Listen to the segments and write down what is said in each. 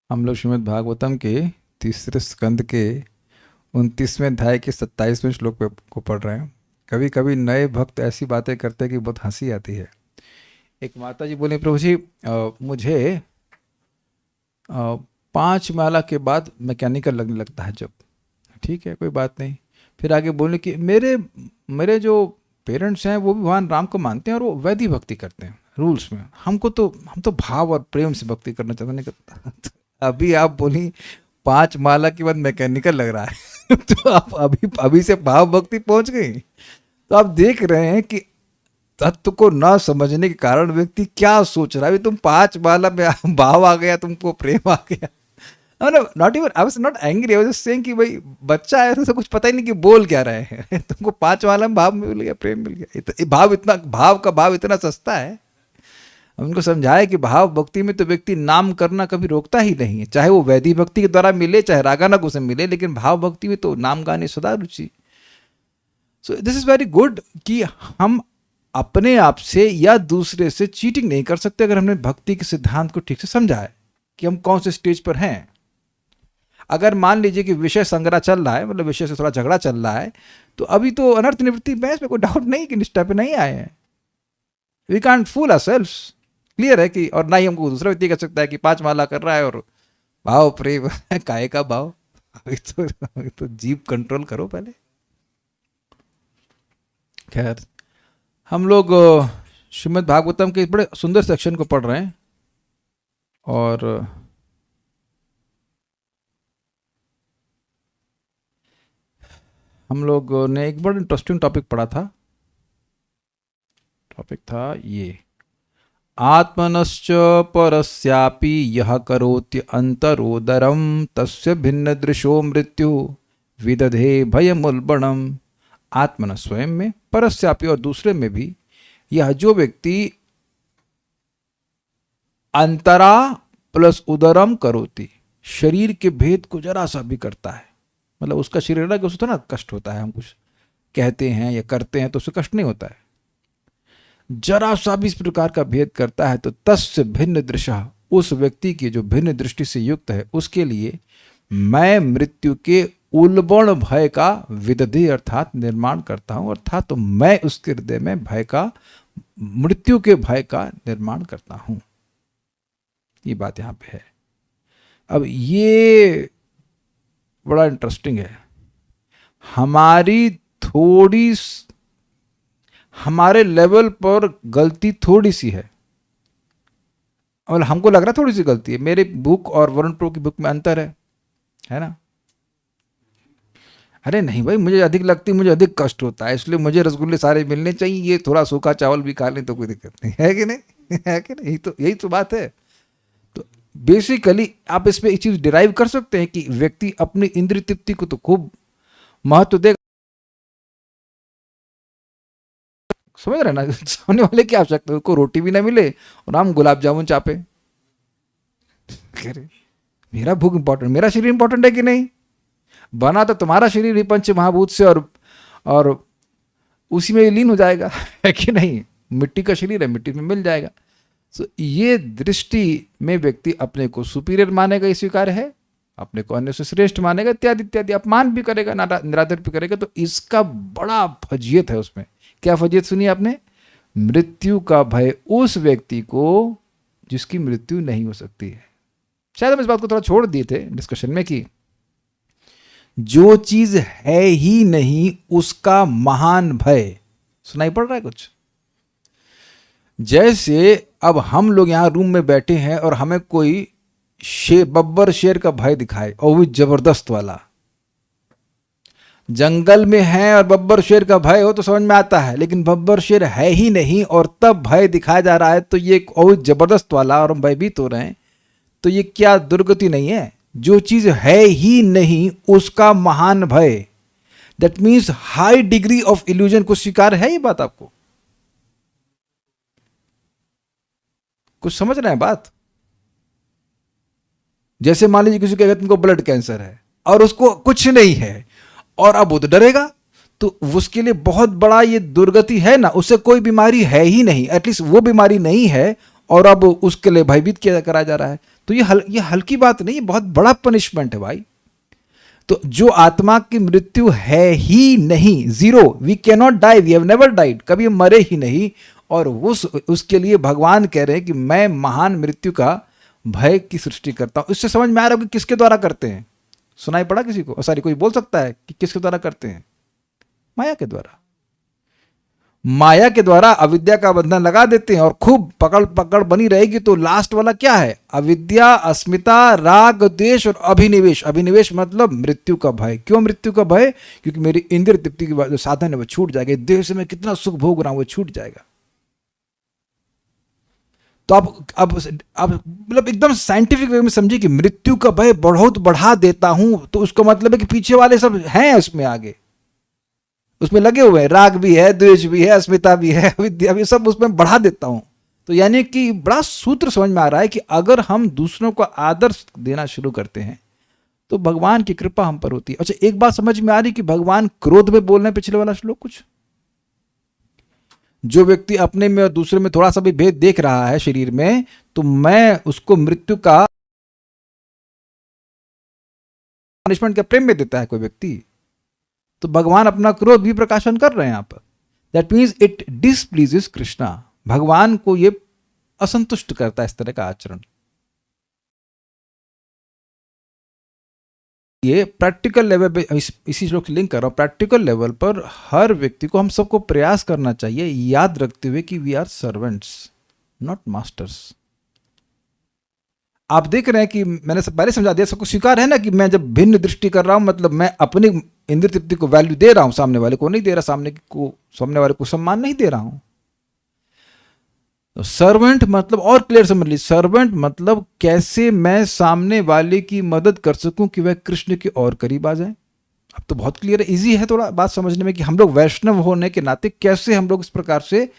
हम लोग श्रीमद् भागवतम के तीसरे स्कंद के 29वें अध्याय के 27वें श्लोक को पढ़ रहे हैं। कभी कभी नए भक्त ऐसी बातें करते हैं कि बहुत हंसी आती है। एक माता जी बोली, प्रभु जी मुझे 5 माला के बाद मैकेनिकल लगने लगता है जब। ठीक है, कोई बात नहीं। फिर आगे बोले कि मेरे मेरे जो पेरेंट्स हैं वो भी भगवान राम को मानते हैं और वो वैदिक भक्ति करते हैं रूल्स में। हम तो भाव और प्रेम से भक्ति करना चाहते हैं। नहीं, अभी आप बोली 5 माला के बाद मैकेनिकल लग रहा है तो आप अभी से भाव भक्ति पहुंच गई। तो आप देख रहे हैं कि तत्व को न समझने के कारण व्यक्ति क्या सोच रहा है। अभी तुम 5 माला में भाव आ गया, तुमको प्रेम आ गया। Not even I was not angry, I was just saying कि भाई बच्चा है तो कुछ पता ही नहीं कि बोल क्या रहे हैं तुमको 5 माला में भाव मिल गया, प्रेम मिल गया। भाव का भाव इतना सस्ता है। उनको समझाया कि भाव भक्ति में तो व्यक्ति नाम करना कभी रोकता ही नहीं है, चाहे वो वैदिक भक्ति के द्वारा मिले चाहे रागानग उसे मिले, लेकिन भाव भक्ति में तो नाम गाने सदा रुचि। So this is very good कि हम अपने आप से या दूसरे से चीटिंग नहीं कर सकते अगर हमने भक्ति के सिद्धांत को ठीक से समझा है कि हम कौन से स्टेज पर हैं। अगर मान लीजिए कि विषय संग्रह चल रहा है, मतलब विषय से थोड़ा झगड़ा चल रहा है, तो अभी तो अनर्थ निवृत्ति में इसमें कोई डाउट नहीं कि निष्ठा पे नहीं आए हैं। We can't fool ourselves. Clear है कि, और ना ही हमको दूसरा व्यक्ति कह सकता है कि 5 माला कर रहा है और भाव प्रेम काय का भाव। अभी तो जीभ कंट्रोल करो पहले। खैर, हम लोग श्रीमद् भागवतम के बड़े सुंदर सेक्शन को पढ़ रहे हैं और हम लोग ने एक बड़ा इंटरेस्टिंग टॉपिक पढ़ा था। टॉपिक था ये, आत्मनश्च परस्यापि यह करोत्य अंतरोदरम तस्य भिन्न दृशो मृत्यु विदधे भयमुल्बणम। आत्मन स्वयं में, परस्यापि और दूसरे में भी, यह जो व्यक्ति अंतरा प्लस उदरम करोति, शरीर के भेद को जरा सा भी करता है, मतलब उसका शरीर अलग, उसको ना कष्ट होता है, हम कुछ कहते हैं या करते हैं तो उससे कष्ट नहीं होता है, जरा सा भी इस प्रकार का भेद करता है तो तस्य भिन्न दृशा, उस व्यक्ति की जो भिन्न दृष्टि से युक्त है उसके लिए मैं मृत्यु के उल्बण भय का विदधि अर्थात निर्माण करता हूं, अर्थात तो मैं उसके हृदय में भय का, मृत्यु के भय का निर्माण करता हूं। ये बात यहां पे है। अब ये बड़ा इंटरेस्टिंग है। हमारे लेवल पर गलती थोड़ी सी है, और हमको लग रहा है थोड़ी सी गलती है। मेरे बुक और वरुण प्रो की बुक में अंतर है ना? अरे नहीं भाई, मुझे अधिक लगती, मुझे अधिक कष्ट होता है, इसलिए मुझे रसगुल्ले सारे मिलने चाहिए, ये थोड़ा सूखा चावल भी खा लें तो कोई दिक्कत नहीं है कि नहीं है कि नहीं? यही तो बात है। तो बेसिकली आप इस पे एक चीज डिराइव कर सकते हैं कि व्यक्ति अपनी इंद्रिय तृप्ति को तो खूब महत्व देगा। समझ रहे ना? सामने वाले की आवश्यकता है, उसको रोटी भी ना मिले और हम गुलाब जामुन चापे। मेरा भूख इंपॉर्टेंट, मेरा शरीर इंपॉर्टेंट है कि नहीं? बना तो तुम्हारा शरीर भी पंच महाभूत से और उसी में लीन हो जाएगा है कि नहीं? मिट्टी का शरीर है, मिट्टी में मिल जाएगा। तो ये दृष्टि में व्यक्ति अपने को सुपीरियर मानेगा, ये स्वीकार है, अपने को अन्य से श्रेष्ठ मानेगा, इत्यादि इत्यादि, अपमान भी करेगा, निरादर भी करेगा। तो इसका बड़ा फजीयत है उसमें। क्या फजीयत सुनी आपने? मृत्यु का भय उस व्यक्ति को जिसकी मृत्यु नहीं हो सकती है। शायद हम इस बात को थोड़ा छोड़ दिए थे डिस्कशन में कि जो चीज है ही नहीं उसका महान भय। सुनाई पड़ रहा है कुछ? जैसे अब हम लोग यहां रूम में बैठे हैं और हमें कोई बब्बर शेर का भय दिखाए, और वो जबरदस्त वाला, जंगल में है और बब्बर शेर का भय हो तो समझ में आता है, लेकिन बब्बर शेर है ही नहीं और तब भय दिखाया जा रहा है, तो ये और जबरदस्त वाला, और हम भयभीत हो रहे हैं, तो ये क्या दुर्गति नहीं है? जो चीज है ही नहीं उसका महान भय, that means high degree of illusion को स्वीकार है। ये बात आपको कुछ समझ रहे हैं बात? जैसे मान लीजिए किसी को तुमको ब्लड कैंसर है और उसको कुछ नहीं है और अब वो तो डरेगा, तो उसके लिए बहुत बड़ा ये दुर्गति है ना, उससे कोई बीमारी है ही नहीं, एटलीस्ट वो बीमारी नहीं है और अब उसके लिए भयभीत किया करा जा रहा है। तो ये हल्की बात नहीं, ये बहुत बड़ा पनिशमेंट है भाई। तो जो आत्मा की मृत्यु है ही नहीं, zero, we can not die, we have never died, कभी मरे ही नहीं, और उसके लिए भगवान कह रहे हैं कि मैं महान मृत्यु का भय की सृष्टि करता हूं। इससे समझ में आ रहा है कि किसके द्वारा करते हैं? सुनाई पड़ा किसी को? सॉरी, कोई बोल सकता है कि किसके द्वारा करते हैं? माया के द्वारा। माया के द्वारा अविद्या का बंधन लगा देते हैं और खूब पकड़ पकड़ बनी रहेगी। तो लास्ट वाला क्या है? अविद्या, अस्मिता, राग, द्वेष और अभिनिवेश। अभिनिवेश मतलब मृत्यु का भय। क्यों मृत्यु का भय? क्योंकि मेरी इंद्रिय तृप्ति की जो साधन है वो छूट जाएगा, देह से मैं कितना सुख भोग रहा हूं वो छूट जाएगा। तो अब मतलब एकदम साइंटिफिक वे में समझिए कि मृत्यु का भय बहुत बढ़ा देता हूं, तो उसका मतलब है कि पीछे वाले सब हैं उसमें, आगे उसमें लगे हुए हैं, राग भी है, द्वेष भी है, अस्मिता भी है, विद्या भी, सब उसमें बढ़ा देता हूं। तो यानी कि बड़ा सूत्र समझ में आ रहा है कि अगर हम दूसरों को आदर्श देना शुरू करते हैं तो भगवान की कृपा हम पर होती है। अच्छा, एक बात समझ में आ रही कि भगवान क्रोध में बोल रहे हैं, पिछले वाला श्लोक कुछ, जो व्यक्ति अपने में और दूसरे में थोड़ा सा भी भेद देख रहा है शरीर में, तो मैं उसको मृत्यु का पनिशमेंट का प्रेम में देता है कोई व्यक्ति, तो भगवान अपना क्रोध भी प्रकाशन कर रहे हैं यहां पर। That means it displeases Krishna. भगवान को ये असंतुष्ट करता है इस तरह का आचरण। ये प्रैक्टिकल लेवल पे, इसी श्लोक से लिंक कर रहा हूं, प्रैक्टिकल लेवल पर हर व्यक्ति को, हम सबको प्रयास करना चाहिए, याद रखते हुए कि we are servants not masters. आप देख रहे हैं कि मैंने पहले समझा दिया, सबको स्वीकार है ना कि मैं जब भिन्न दृष्टि कर रहा हूं, मतलब मैं अपनी इंद्रिय तृप्ति को वैल्यू दे रहा हूं, सामने वाले को नहीं दे रहा, सामने वाले को सम्मान नहीं दे रहा हूं। तो सर्वेंट मतलब और क्लियर समझ लीजिए, सर्वेंट मतलब कैसे मैं सामने वाले की मदद कर सकूं कि वह कृष्ण की ओर करीब आ जाए। अब तो बहुत क्लियर है, इजी है थोड़ा बात समझने में कि हम लोग वैष्णव होने के नाते कैसे हम लोग इस प्रकार से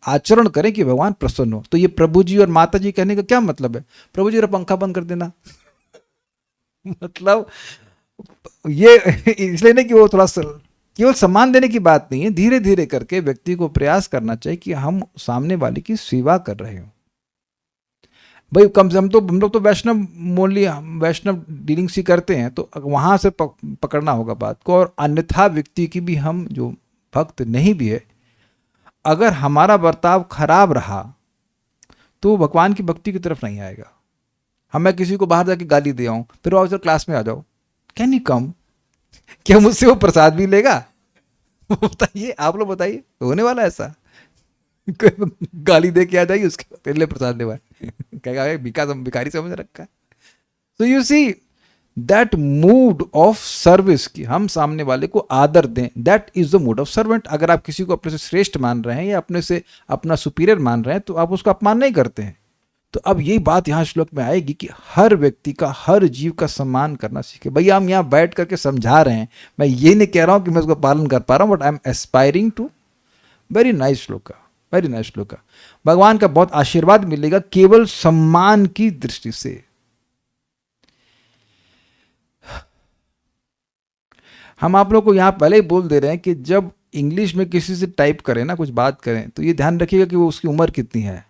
आचरण करें कि भगवान प्रसन्न हो। तो ये प्रभु जी और माता जी कहने का क्या मतलब है? प्रभु जी पंखा बंद कर देना मतलब ये इसलिए नहीं कि वो थोड़ा केवल सम्मान देने की बात नहीं है, धीरे धीरे करके व्यक्ति को प्रयास करना चाहिए कि हम सामने वाले की सेवा कर रहे हो। भाई कम से कम हम लोग तो वैष्णव मोनली वैष्णव डीलिंग सी करते हैं, तो वहां से पकड़ना होगा बात को। और अन्यथा व्यक्ति की भी, हम जो भक्त नहीं भी है, अगर हमारा बर्ताव खराब रहा तो भगवान की भक्ति की तरफ नहीं आएगा। मैं किसी को बाहर जाके गाली दे आऊं, फिर आओ सर क्लास में आ जाओ, कैन यू कम, क्या मुझसे वो प्रसाद भी लेगा? बताइए, आप लोग बताइए, होने वाला ऐसा? गाली दे के आ जाइए, उसके बाद तेरे लिए प्रसाद लेवा कहेगा भिखारी समझ रखा है। तो you see that mood off service, की हम सामने वाले को आदर दें, that is the mood off servant. अगर आप किसी को अपने से श्रेष्ठ मान रहे हैं या अपने से अपना सुपीरियर मान रहे हैं, तो आप उसका अपमान नहीं करते हैं। तो अब यही बात यहाँ श्लोक में आएगी कि हर व्यक्ति का, हर जीव का सम्मान करना सीखे। भैया हम यहाँ बैठ करके समझा रहे हैं, मैं ये नहीं कह रहा हूँ कि मैं उसका पालन कर पा रहा हूँ, but I am aspiring to. Very nice श्लोक का, वेरी नाइस श्लोक का। भगवान का बहुत आशीर्वाद मिलेगा केवल सम्मान की दृष्टि से। हम आप लोग को यहाँ पहले ही बोल दे रहे हैं कि जब इंग्लिश में किसी से टाइप करें ना, कुछ बात करें, तो ये ध्यान रखिएगा कि वो उसकी उम्र कितनी है।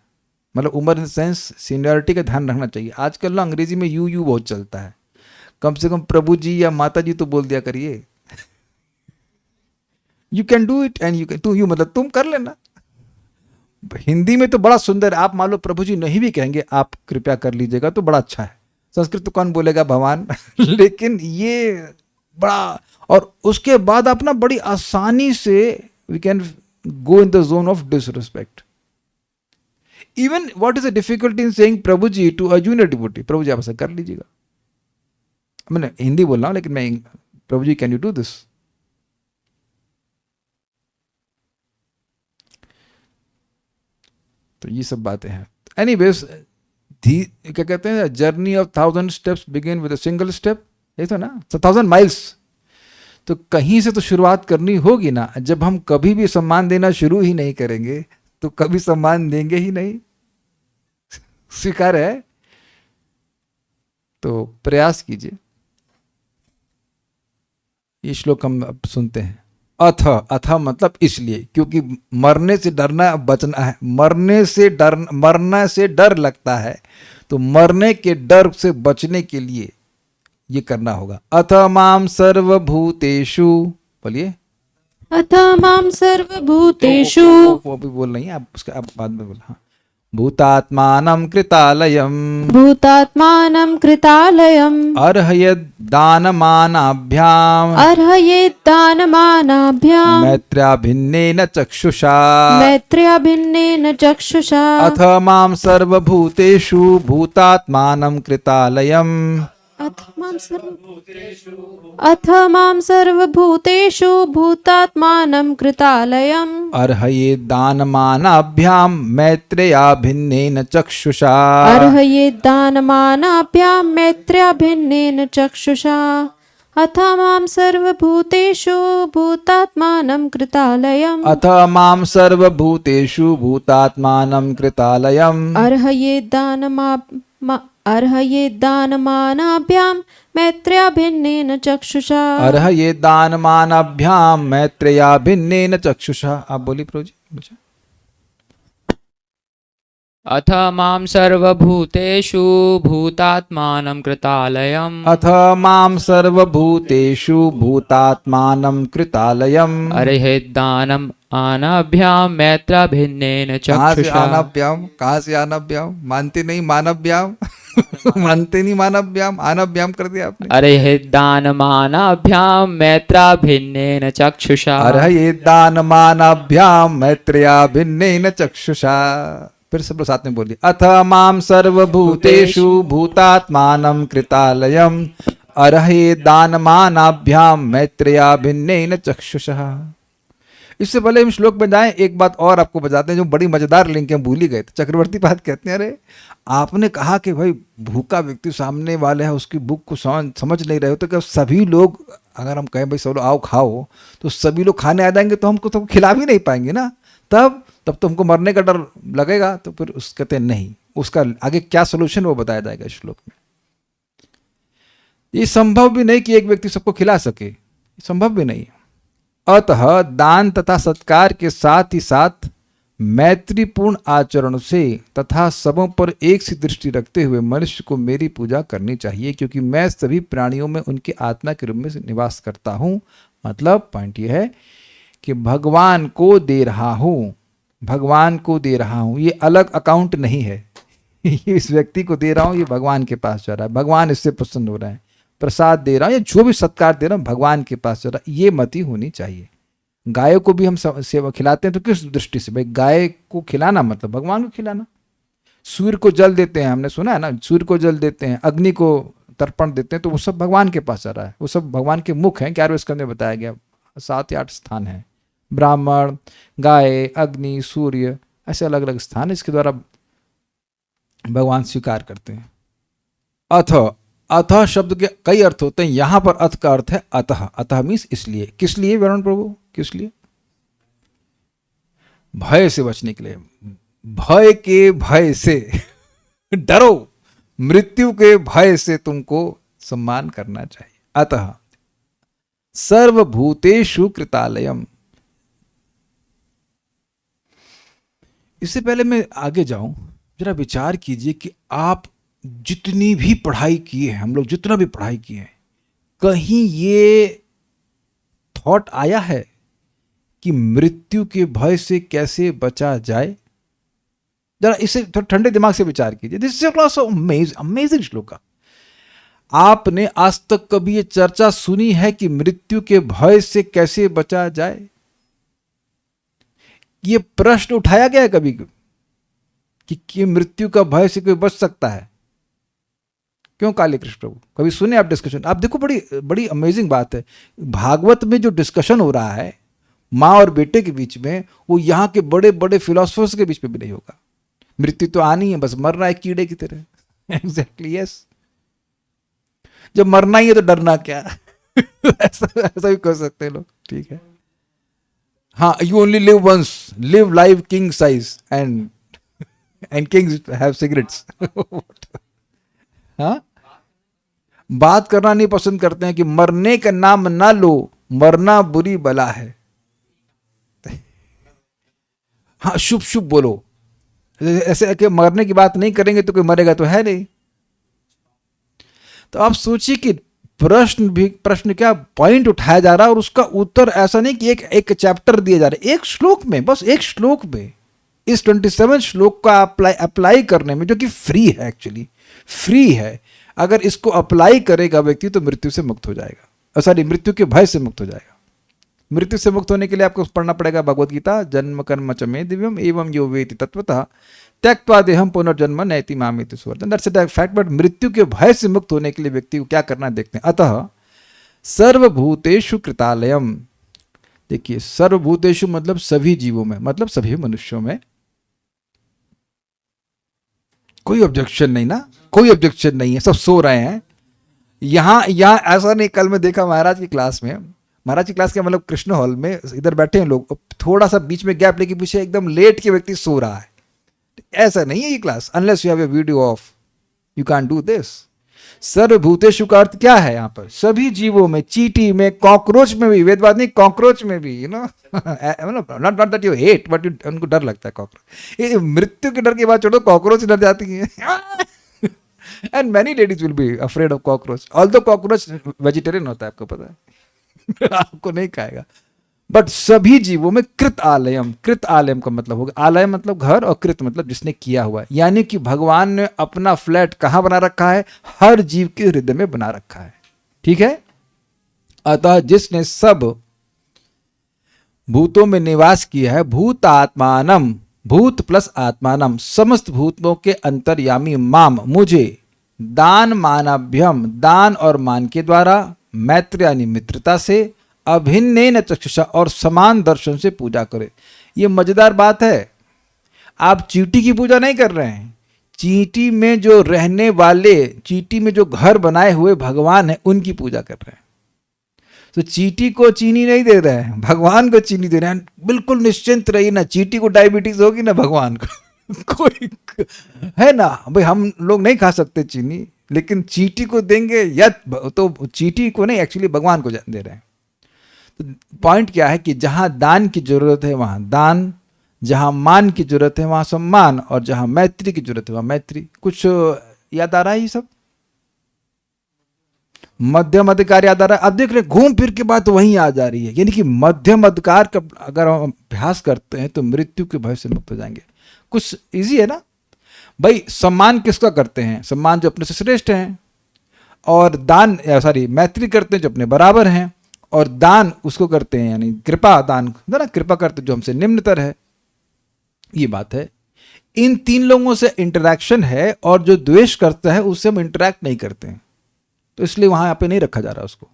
मतलब उम्र इन सेंस सीनियरिटी का ध्यान रखना चाहिए। आजकल ना अंग्रेजी में यू बहुत चलता है, कम से कम प्रभु जी या माता जी तो बोल दिया करिए। You can do it and you can, you मतलब तुम कर लेना। हिंदी में तो बड़ा सुंदर, आप मान लो प्रभु जी नहीं भी कहेंगे, आप कृपया कर लीजिएगा, तो बड़ा अच्छा है। संस्कृत तो कौन बोलेगा भगवान लेकिन ये बड़ा, और उसके बाद आप ना बड़ी आसानी से we can go in the zone of disrespect. Even what is the difficulty in saying Prabhu ji to a junior devotee? Prabhu ji आप ऐसा कर लीजिएगा। मैंने हिंदी बोल रहा हूं, लेकिन मैं प्रभु जी कैन यू डू दिस? तो ये सब बातें हैं। एनीवेज, क्या कहते हैं, journey of 1000 steps begin with a single step, ये तो ना 1000 माइल्स। तो कहीं से तो शुरुआत करनी होगी ना। जब हम कभी भी सम्मान देना शुरू ही नहीं करेंगे तो कभी सम्मान देंगे ही नहीं। स्वीकार है? तो प्रयास कीजिए। ये श्लोक हम अब सुनते हैं। अथ, अथ मतलब इसलिए, क्योंकि मरने से डरना बचना है, मरने से डर लगता है, तो मरने के डर से बचने के लिए ये करना होगा। अथ माम सर्वभूतेषु, बोलिए। अथ मां सर्वभूतेषु, वो भी बोल रही है आप, उसका आप बाद में बोला। हाँ, भूतात्मानं कृतालयम् भूतात्मानं कृतालयम् अर्हयद् दानमानाभ्याम् अर्हयेद्दानमानाभ्याम् मैत्र्याभिन्नेन चक्षुषा मैत्र्याभिन्नेन चक्षुषा। अथ मां सर्वभूतेषु भूतात्मानं कृतालयम् अथ मां सर्वभूतेषु भूतात्मानं कृतालयम् अर्हयेद् दानमानाभ्यां मैत्रेयाभिन्नेन चक्षुषा अर्हयेद्दानमानाभ्यां मैत्र्याभिन्नेन चक्षुषा। अथ मां सर्वभूतेषु भूतात्मानं कृतालयम् अथ मां सर्वभूतेषु भूतात्मानं कृतालयम् अर्हयेद्दानमानाभ्यां मैत्र्याभिन्नेन चक्षुषा। अर्हयेद् दानमानाभ्यां मैत्रेयाभिन्नेन चक्षुषा। आप बोलिए प्रभु जी। अथ मां सर्वभूतेषु भूतात्मानं कृतालयम् अथ मां सर्वभूतेषु भूतात्मानं कृतालयम् अर्हयेद्दानम् आनाभ्यां मैत्राभिन्नेन चक्षुषा। कहाँ से आनाभ्याम, मानते नहीं मानभ्याम मानते नहीं मानभ्याम, आनाभ्याम कर दिया आपने। अर्हयेद्दानमानाभ्यां मैत्राभिन्नेन चक्षुषा। अर्हयेद्दानमानाभ्याम मैत्रेयाभिन्नेन चक्षुषा। फिर सब लोग साथ में बोलिए। अथ मां सर्वभूतेषु भूतात्मानं कृतालयम् अर्हयेद्दानमानाभ्यां मैत्रेयाभिन्नेन चक्षुषा। इससे पहले हम श्लोक में जाएं, एक बात और आपको बताते हैं जो बड़ी मजेदार लिंक है, भूल ही गए थे। चक्रवर्ती बात कहते हैं, अरे आपने कहा कि भाई भूखा व्यक्ति सामने वाले है, उसकी भूख को समझ नहीं रहे हो, तो क्या सभी लोग, अगर हम कहें भाई सब लोग आओ खाओ, तो सभी लोग खाने आ जाएंगे तो हमको तो खिला भी नहीं पाएंगे ना, तब तो हमको मरने का डर लगेगा। तो फिर उस कहते हैं नहीं, उसका आगे क्या सोल्यूशन वो बताया जाएगा श्लोक में। ये संभव भी नहीं कि एक व्यक्ति सबको खिला सके, संभव भी नहीं। अतः दान तथा सत्कार के साथ ही साथ मैत्रीपूर्ण आचरण से तथा सबों पर एक सी दृष्टि रखते हुए मनुष्य को मेरी पूजा करनी चाहिए, क्योंकि मैं सभी प्राणियों में उनके आत्मा के रूप में निवास करता हूँ। मतलब पॉइंट यह है कि भगवान को दे रहा हूँ, भगवान को दे रहा हूँ, ये अलग अकाउंट नहीं है इस व्यक्ति को दे रहा हूँ, ये भगवान के पास जा रहा है, भगवान इससे प्रसन्न हो रहा है। प्रसाद दे रहा हूँ या जो भी सत्कार दे रहा हूँ भगवान के पास जा रहा है, ये मति होनी चाहिए। गाय को भी हम सेवा खिलाते हैं तो किस दृष्टि से, भाई गाय को खिलाना मतलब भगवान को खिलाना। सूर्य को जल देते हैं, हमने सुना है ना, सूर्य को जल देते हैं, अग्नि को तर्पण देते हैं, तो वो सब भगवान के पास जा रहा है, वो सब भगवान के मुख हैं। 11वें स्कंद में बताया गया 7 या 8 स्थान है, ब्राह्मण, गाय, अग्नि, सूर्य, ऐसे अलग अलग स्थान इसके द्वारा भगवान स्वीकार करते हैं। अथ शब्द के कई अर्थ होते हैं, यहां पर अथ का अर्थ है अतः। अतः मीन्स इसलिए। किस लिए वरुण प्रभु, किस लिए? भय से बचने के लिए, भय के भय से डरो, मृत्यु के भय से तुमको सम्मान करना चाहिए। अतः सर्वभूतेषु कृतालयम्। इससे पहले मैं आगे जाऊं, जरा विचार कीजिए कि आप जितनी भी पढ़ाई किए हैं, हम लोग जितना भी पढ़ाई किए हैं, कहीं ये थॉट आया है कि मृत्यु के भय से कैसे बचा जाए? जरा इसे थोड़ा ठंडे दिमाग से विचार कीजिए। दिस इज ऑल्सो अमेजिंग श्लोक। आपने आज तक कभी ये चर्चा सुनी है कि मृत्यु के भय से कैसे बचा जाए? ये प्रश्न उठाया गया है कभी कि मृत्यु का भय से कोई बच सकता है? क्यों काली कृष्ण प्रभु, कभी सुने आप डिस्कशन? आप देखो, बड़ी बड़ी अमेजिंग बात है, भागवत में जो डिस्कशन हो रहा है माँ और बेटे के बीच में, वो यहाँ के बड़े बड़े फिलोसफर्स के बीच में भी नहीं होगा। मृत्यु तो आनी है, बस मरना है कीड़े की तरह। Exactly yes. जब मरना ही है तो डरना क्या? ऐसा भी कर सकते हैं लोग, ठीक है। हाँ, you only live once, live life king size and kings have cigarettes. हाँ, बात करना नहीं पसंद करते हैं कि मरने का नाम ना लो, मरना बुरी बला है। हाँ शुभ शुभ बोलो, ऐसे कि मरने की बात नहीं करेंगे तो कोई मरेगा तो है नहीं। तो आप सोचिए कि प्रश्न क्या पॉइंट उठाया जा रहा है और उसका उत्तर ऐसा नहीं कि एक चैप्टर दिया जा रहा है, एक श्लोक में, बस एक श्लोक में, इस 27 श्लोक का अप्लाई करने में, जो कि फ्री है, एक्चुअली फ्री है। अगर इसको अप्लाई करेगा व्यक्ति तो मृत्यु से मुक्त हो जाएगा, सॉरी मृत्यु के भय से मुक्त हो जाएगा। मृत्यु से मुक्त होने के लिए आपको पढ़ना पड़ेगा भगवद गीता, जन्म कर्म च मे दिव्यम एवं यो वेति तत्वतः त्यक्त्वा देहम पुनर्जन्म नैति मामेति सुवर्तन। That's a fact. बट मृत्यु के भय से मुक्त होने के लिए व्यक्ति को क्या करना है देखते हैं। अतः सर्वभूतेषु कृतालयम, देखिए सर्वभूतेषु मतलब सभी जीवों में, मतलब सभी मनुष्यों में। कोई ऑब्जेक्शन नहीं ना, कोई ऑब्जेक्शन नहीं है, सब सो रहे हैं। यहाँ ऐसा नहीं, कल मैं देखा महाराज की क्लास में, महाराज की क्लास के मतलब कृष्ण हॉल में इधर बैठे हैं लोग, थोड़ा सा बीच में गैप लेके पीछे एकदम लेट के व्यक्ति सो रहा है। ऐसा नहीं है ये class, unless you have a video of, you can do this. सर्वभूतेषु का अर्थ क्या है यहाँ पर? सभी जीवों में, चींटी में, कॉकरोच में भी, वेदवाद नहीं कॉकरोच में भी, you know, not that you hate, but उनको डर लगता है कॉकरोच। ये मृत्यु के डर की बात छोड़ो, कॉकरोच डर जाती है। And many ladies will be afraid of cockroach, although cockroach vegetarian होता है, आपको पता है। आपको नहीं खाएगा। बट सभी जीवों में कृत आलयम, कृत आलयम का मतलब होगा, आलय मतलब घर और कृत मतलब जिसने किया हुआ है, यानी कि भगवान ने अपना फ्लैट कहां बना रखा है? हर जीव के हृदय में बना रखा है, ठीक है। अतः जिसने सब भूतों में निवास किया है, भूत आत्मानम, भूत प्लस आत्मानम, समस्त भूतों के अंतर्यामी माम, मुझे, दान मानाभ्यम, दान और मान के द्वारा, मैत्र यानी मित्रता से, अभिन्नेन चक्षुषा और समान दर्शन से पूजा करे। ये मजेदार बात है। आप चींटी की पूजा नहीं कर रहे हैं, चींटी में जो रहने वाले, चींटी में जो घर बनाए हुए भगवान है उनकी पूजा कर रहे हैं। तो चींटी को चीनी नहीं दे रहे हैं, भगवान को चीनी दे रहे हैं। बिल्कुल निश्चिंत रहिए, ना चींटी को डायबिटीज होगी ना भगवान को। कोई है ना भाई, हम लोग नहीं खा सकते चीनी, लेकिन चींटी को देंगे, या तो चींटी को नहीं, एक्चुअली भगवान को दे रहे हैं। तो पॉइंट क्या है कि जहां दान की जरूरत है वहां दान, जहां मान की जरूरत है वहां सम्मान, और जहां मैत्री की जरूरत है वहां मैत्री। कुछ याद आ रहा है ये सब? मध्यम अधिकार याद आ रहा है? अब देख रहे घूम फिर के बात वहीं आ जा रही है, यानी कि मध्यम अधिकार का अगर हम अभ्यास करते हैं तो मृत्यु के भय से मुक्त हो जाएंगे। कुछ इजी है ना भाई। सम्मान किसका करते हैं? सम्मान जो अपने से श्रेष्ठ हैं, और दान सॉरी मैत्री करते हैं जो अपने बराबर हैं, और दान उसको करते हैं यानी कृपा दान, ना कृपा करते जो हमसे निम्नतर है। ये बात है। इन तीन लोगों से इंटरैक्शन है, और जो द्वेष करता है उससे हम इंटरैक्ट नहीं करते हैं, तो इसलिए वहां पे नहीं रखा जा रहा उसको।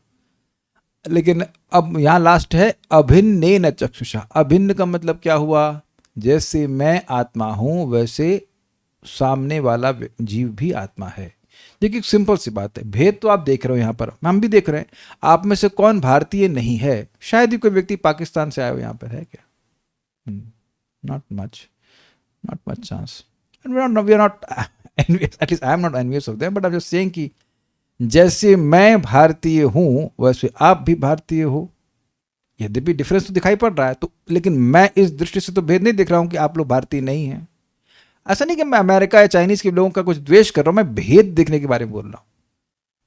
लेकिन अब यहां लास्ट है अभिन्नेन चक्षुषा। अभिन्न का मतलब क्या हुआ? जैसे मैं आत्मा हूं वैसे सामने वाला जीव भी आत्मा है। देखिए सिंपल सी बात है। भेद तो आप देख रहे हो यहाँ पर, हम भी देख रहे हैं। आप में से कौन भारतीय नहीं है? शायद ही कोई व्यक्ति पाकिस्तान से आया हो यहाँ पर, है क्या? Not much chance. We are not at least I am not envious of them, but I am just saying कि जैसे मैं भारतीय हूं वैसे आप भी भारतीय हो। यद्यपि डिफरेंस तो दिखाई पड़ रहा है, तो लेकिन मैं इस दृष्टि से तो भेद नहीं देख रहा हूं कि आप लोग भारतीय नहीं हैं। ऐसा नहीं कि मैं अमेरिका या चाइनीज के लोगों का कुछ द्वेष कर रहा हूं, मैं भेद देखने के बारे में बोल रहा हूं।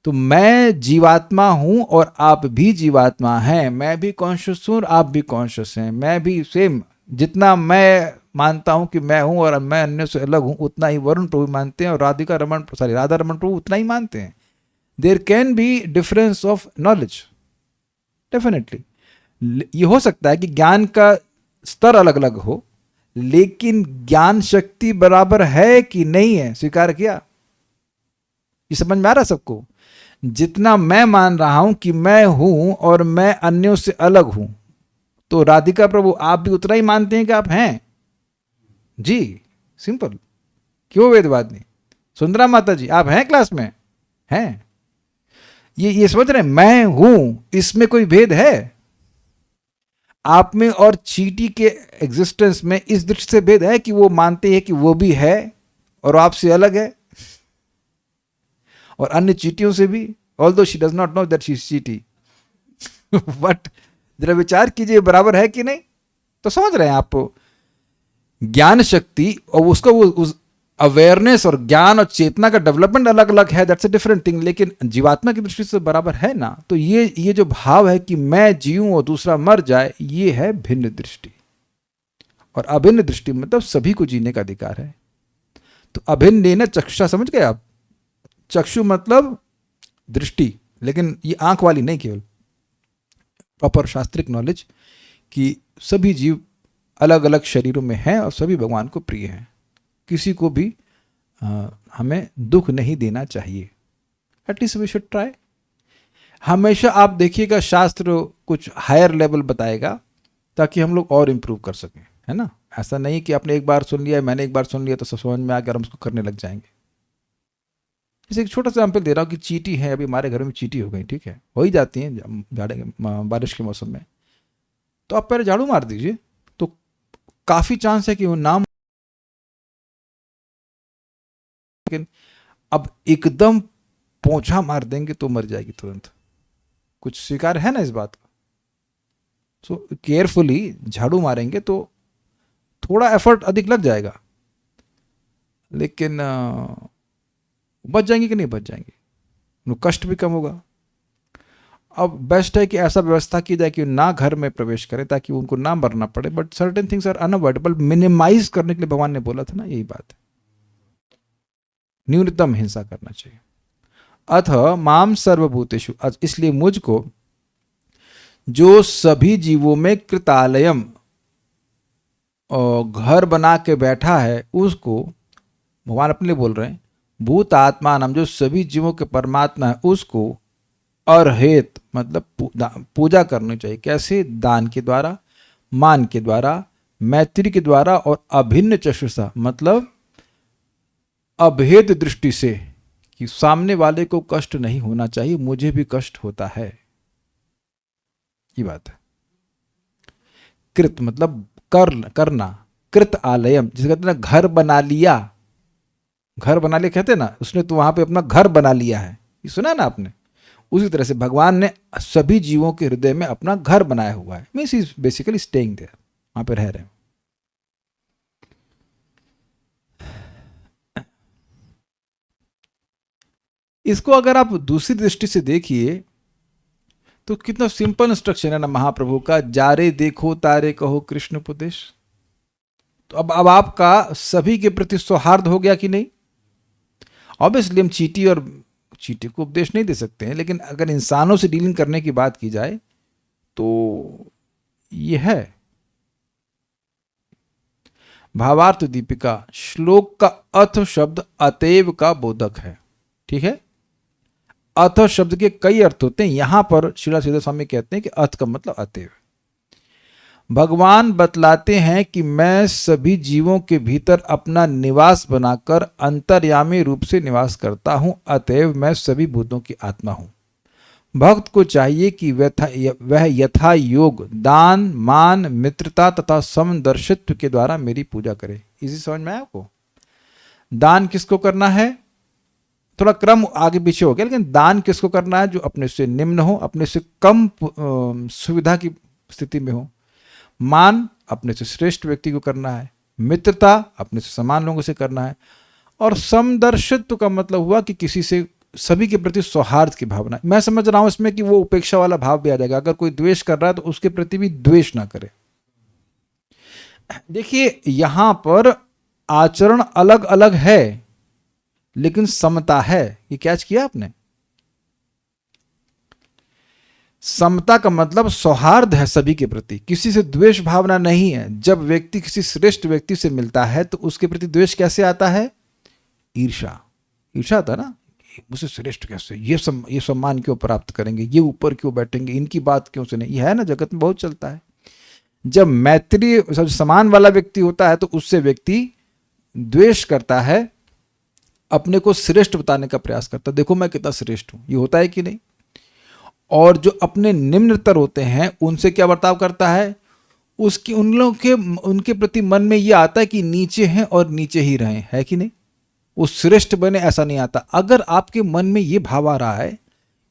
तो मैं जीवात्मा हूं और आप भी जीवात्मा हैं, मैं भी कॉन्शियस हूं और आप भी कॉन्शियस हैं, मैं भी सेम। जितना मैं मानता हूं कि मैं हूं और मैं अन्य से अलग हूं, उतना ही वरुण प्रभु मानते हैं, और राधा रमन प्रभु उतना ही मानते हैं। There can be difference of knowledge, definitely. ये हो सकता है कि ज्ञान का स्तर अलग अलग हो, लेकिन ज्ञान शक्ति बराबर है कि नहीं है, स्वीकार किया? ये समझ में आ रहा है सबको? जितना मैं मान रहा हूं कि मैं हूं और मैं अन्यों से अलग हूं, तो राधिका प्रभु आप भी उतना ही मानते हैं कि आप हैं जी। सिंपल। क्यों वेदवाद नहीं? सुंदरा माता जी आप हैं क्लास में? हैं? ये समझ रहे हैं? मैं हूं, इसमें कोई भेद है? आप में और चींटी के एग्जिस्टेंस में इस दृष्टि से भेद है कि वो मानते हैं कि वो भी है और आपसे अलग है, और अन्य चींटियों से भी, although she does not know that she is चींटी। बट जरा विचार कीजिए, बराबर है कि नहीं? तो समझ रहे हैं आप? ज्ञान शक्ति और उसका वो उस अवेयरनेस और ज्ञान और चेतना का डेवलपमेंट अलग अलग है, दैट्स अ डिफरेंट थिंग, लेकिन जीवात्मा की दृष्टि से बराबर है ना। तो ये जो भाव है कि मैं जीऊं और दूसरा मर जाए, ये है भिन्न दृष्टि। और अभिन्न दृष्टि मतलब सभी को जीने का अधिकार है। तो अभिन्न चक्षुषा, समझ गए आप? चक्षु मतलब दृष्टि, लेकिन ये आंख वाली नहीं, केवल प्रॉपर शास्त्रिक नॉलेज कि सभी जीव अलग अलग शरीरों में हैं और सभी भगवान को प्रिय हैं। किसी को भी हमें दुख नहीं देना चाहिए, एटलीस्ट वी शुड ट्राई। हमेशा आप देखिएगा शास्त्र कुछ हायर लेवल बताएगा ताकि हम लोग और इम्प्रूव कर सकें, है ना। ऐसा नहीं कि आपने एक बार सुन लिया, मैंने एक बार सुन लिया तो सब समझ में आ गया, हम उसको करने लग जाएंगे। जैसे एक छोटा सा एग्जाम्पल दे रहा हूँ कि चींटी है, अभी हमारे घर में चींटी हो गई, ठीक है, हो ही जाती हैं बारिश के मौसम में। तो आप पहले झाड़ू मार दीजिए तो काफ़ी चांस है कि वो नाम, लेकिन अब एकदम पोंछा मार देंगे तो मर जाएगी तुरंत। कुछ स्वीकार है ना इस बात का। सो केयरफुली झाड़ू मारेंगे तो थोड़ा एफर्ट अधिक लग जाएगा, लेकिन बच जाएंगे कि नहीं बच जाएंगे, उनको कष्ट भी कम होगा। अब बेस्ट है कि ऐसा व्यवस्था की जाए कि ना घर में प्रवेश करें ताकि उनको ना मरना पड़े, but certain things are unavoidable, minimize करने के लिए भगवान ने बोला था ना, यही बात है। न्यूनतम हिंसा करना चाहिए। अथ माम सर्वभूतेषु, इसलिए मुझको जो सभी जीवों में कृतालयम घर बना के बैठा है, उसको भगवान अपने लिए बोल रहे हैं। भूत आत्मा नाम, जो सभी जीवों के परमात्मा है, उसको अर्हेत मतलब पूजा करनी चाहिए। कैसे? दान के द्वारा, मान के द्वारा, मैत्री के द्वारा और अभिन्न चक्षुषा मतलब अभेद दृष्टि से, कि सामने वाले को कष्ट नहीं होना चाहिए, मुझे भी कष्ट होता है, ये बात है। कृत मतलब करना, कृत आलयम जिसे कहते हैं ना, घर बना लिया। घर बना लिया कहते हैं ना, उसने तो वहां पे अपना घर बना लिया है, ये सुना ना आपने। उसी तरह से भगवान ने सभी जीवों के हृदय में अपना घर बनाया हुआ है, means is basically staying there, वहां पे रह रहे हैं। इसको अगर आप दूसरी दृष्टि से देखिए तो कितना सिंपल इंस्ट्रक्शन है ना महाप्रभु का, जारे देखो तारे कहो कृष्ण उपदेश। तो अब आपका सभी के प्रति सौहार्द हो गया कि नहीं? ऑब्वियसली हम चींटी को उपदेश नहीं दे सकते हैं, लेकिन अगर इंसानों से डीलिंग करने की बात की जाए तो ये है। भावार्थ दीपिका श्लोक का अथ शब्द अतएव का बोधक है, ठीक है। अथ शब्द के कई अर्थ होते हैं, यहां पर श्रीला श्रीधर स्वामी कहते हैं कि अथ का मतलब अतएव। भगवान बतलाते हैं कि मैं सभी जीवों के भीतर अपना निवास बनाकर अंतर्यामी रूप से निवास करता हूं, अतएव मैं सभी भूतों की आत्मा हूं। भक्त को चाहिए कि वह यथा योग दान, मान, मित्रता तथा समदर्शित्व के द्वारा मेरी पूजा करे। इसी समझ में आया आपको? दान किसको करना है? थोड़ा क्रम आगे पीछे हो गया, लेकिन दान किसको करना है? जो अपने से निम्न हो, अपने से कम सुविधा की स्थिति में हो। मान अपने से श्रेष्ठ व्यक्ति को करना है। मित्रता अपने से समान लोगों से करना है। और समदर्शित्व का मतलब हुआ कि किसी से सभी के प्रति सौहार्द की भावना। मैं समझ रहा हूं इसमें कि वो उपेक्षा वाला भाव भी आ जाएगा। अगर कोई द्वेष कर रहा है तो उसके प्रति भी द्वेष ना करे। देखिए यहां पर आचरण अलग अलग है लेकिन समता है। ये कैच किया आपने? समता का मतलब सौहार्द है सभी के प्रति, किसी से द्वेष भावना नहीं है। जब व्यक्ति किसी श्रेष्ठ व्यक्ति से मिलता है तो उसके प्रति द्वेष कैसे आता है? ईर्ष्या। ईर्ष्या आता ना, मुझसे श्रेष्ठ कैसे, ये सम्मान क्यों प्राप्त करेंगे, ये ऊपर क्यों बैठेंगे, इनकी बात क्यों सुने। ये है ना, जगत में बहुत चलता है। जब मैत्री समान वाला व्यक्ति होता है तो उससे व्यक्ति द्वेष करता है, अपने को श्रेष्ठ बताने का प्रयास करता है, देखो मैं कितना श्रेष्ठ हूं। ये होता है कि नहीं? और जो अपने निम्नतर होते हैं उनसे क्या बर्ताव करता है? उन लोगों के उनके प्रति मन में ये आता है कि नीचे हैं और नीचे ही रहें, है कि नहीं? वो श्रेष्ठ बने ऐसा नहीं आता। अगर आपके मन में ये भाव आ रहा है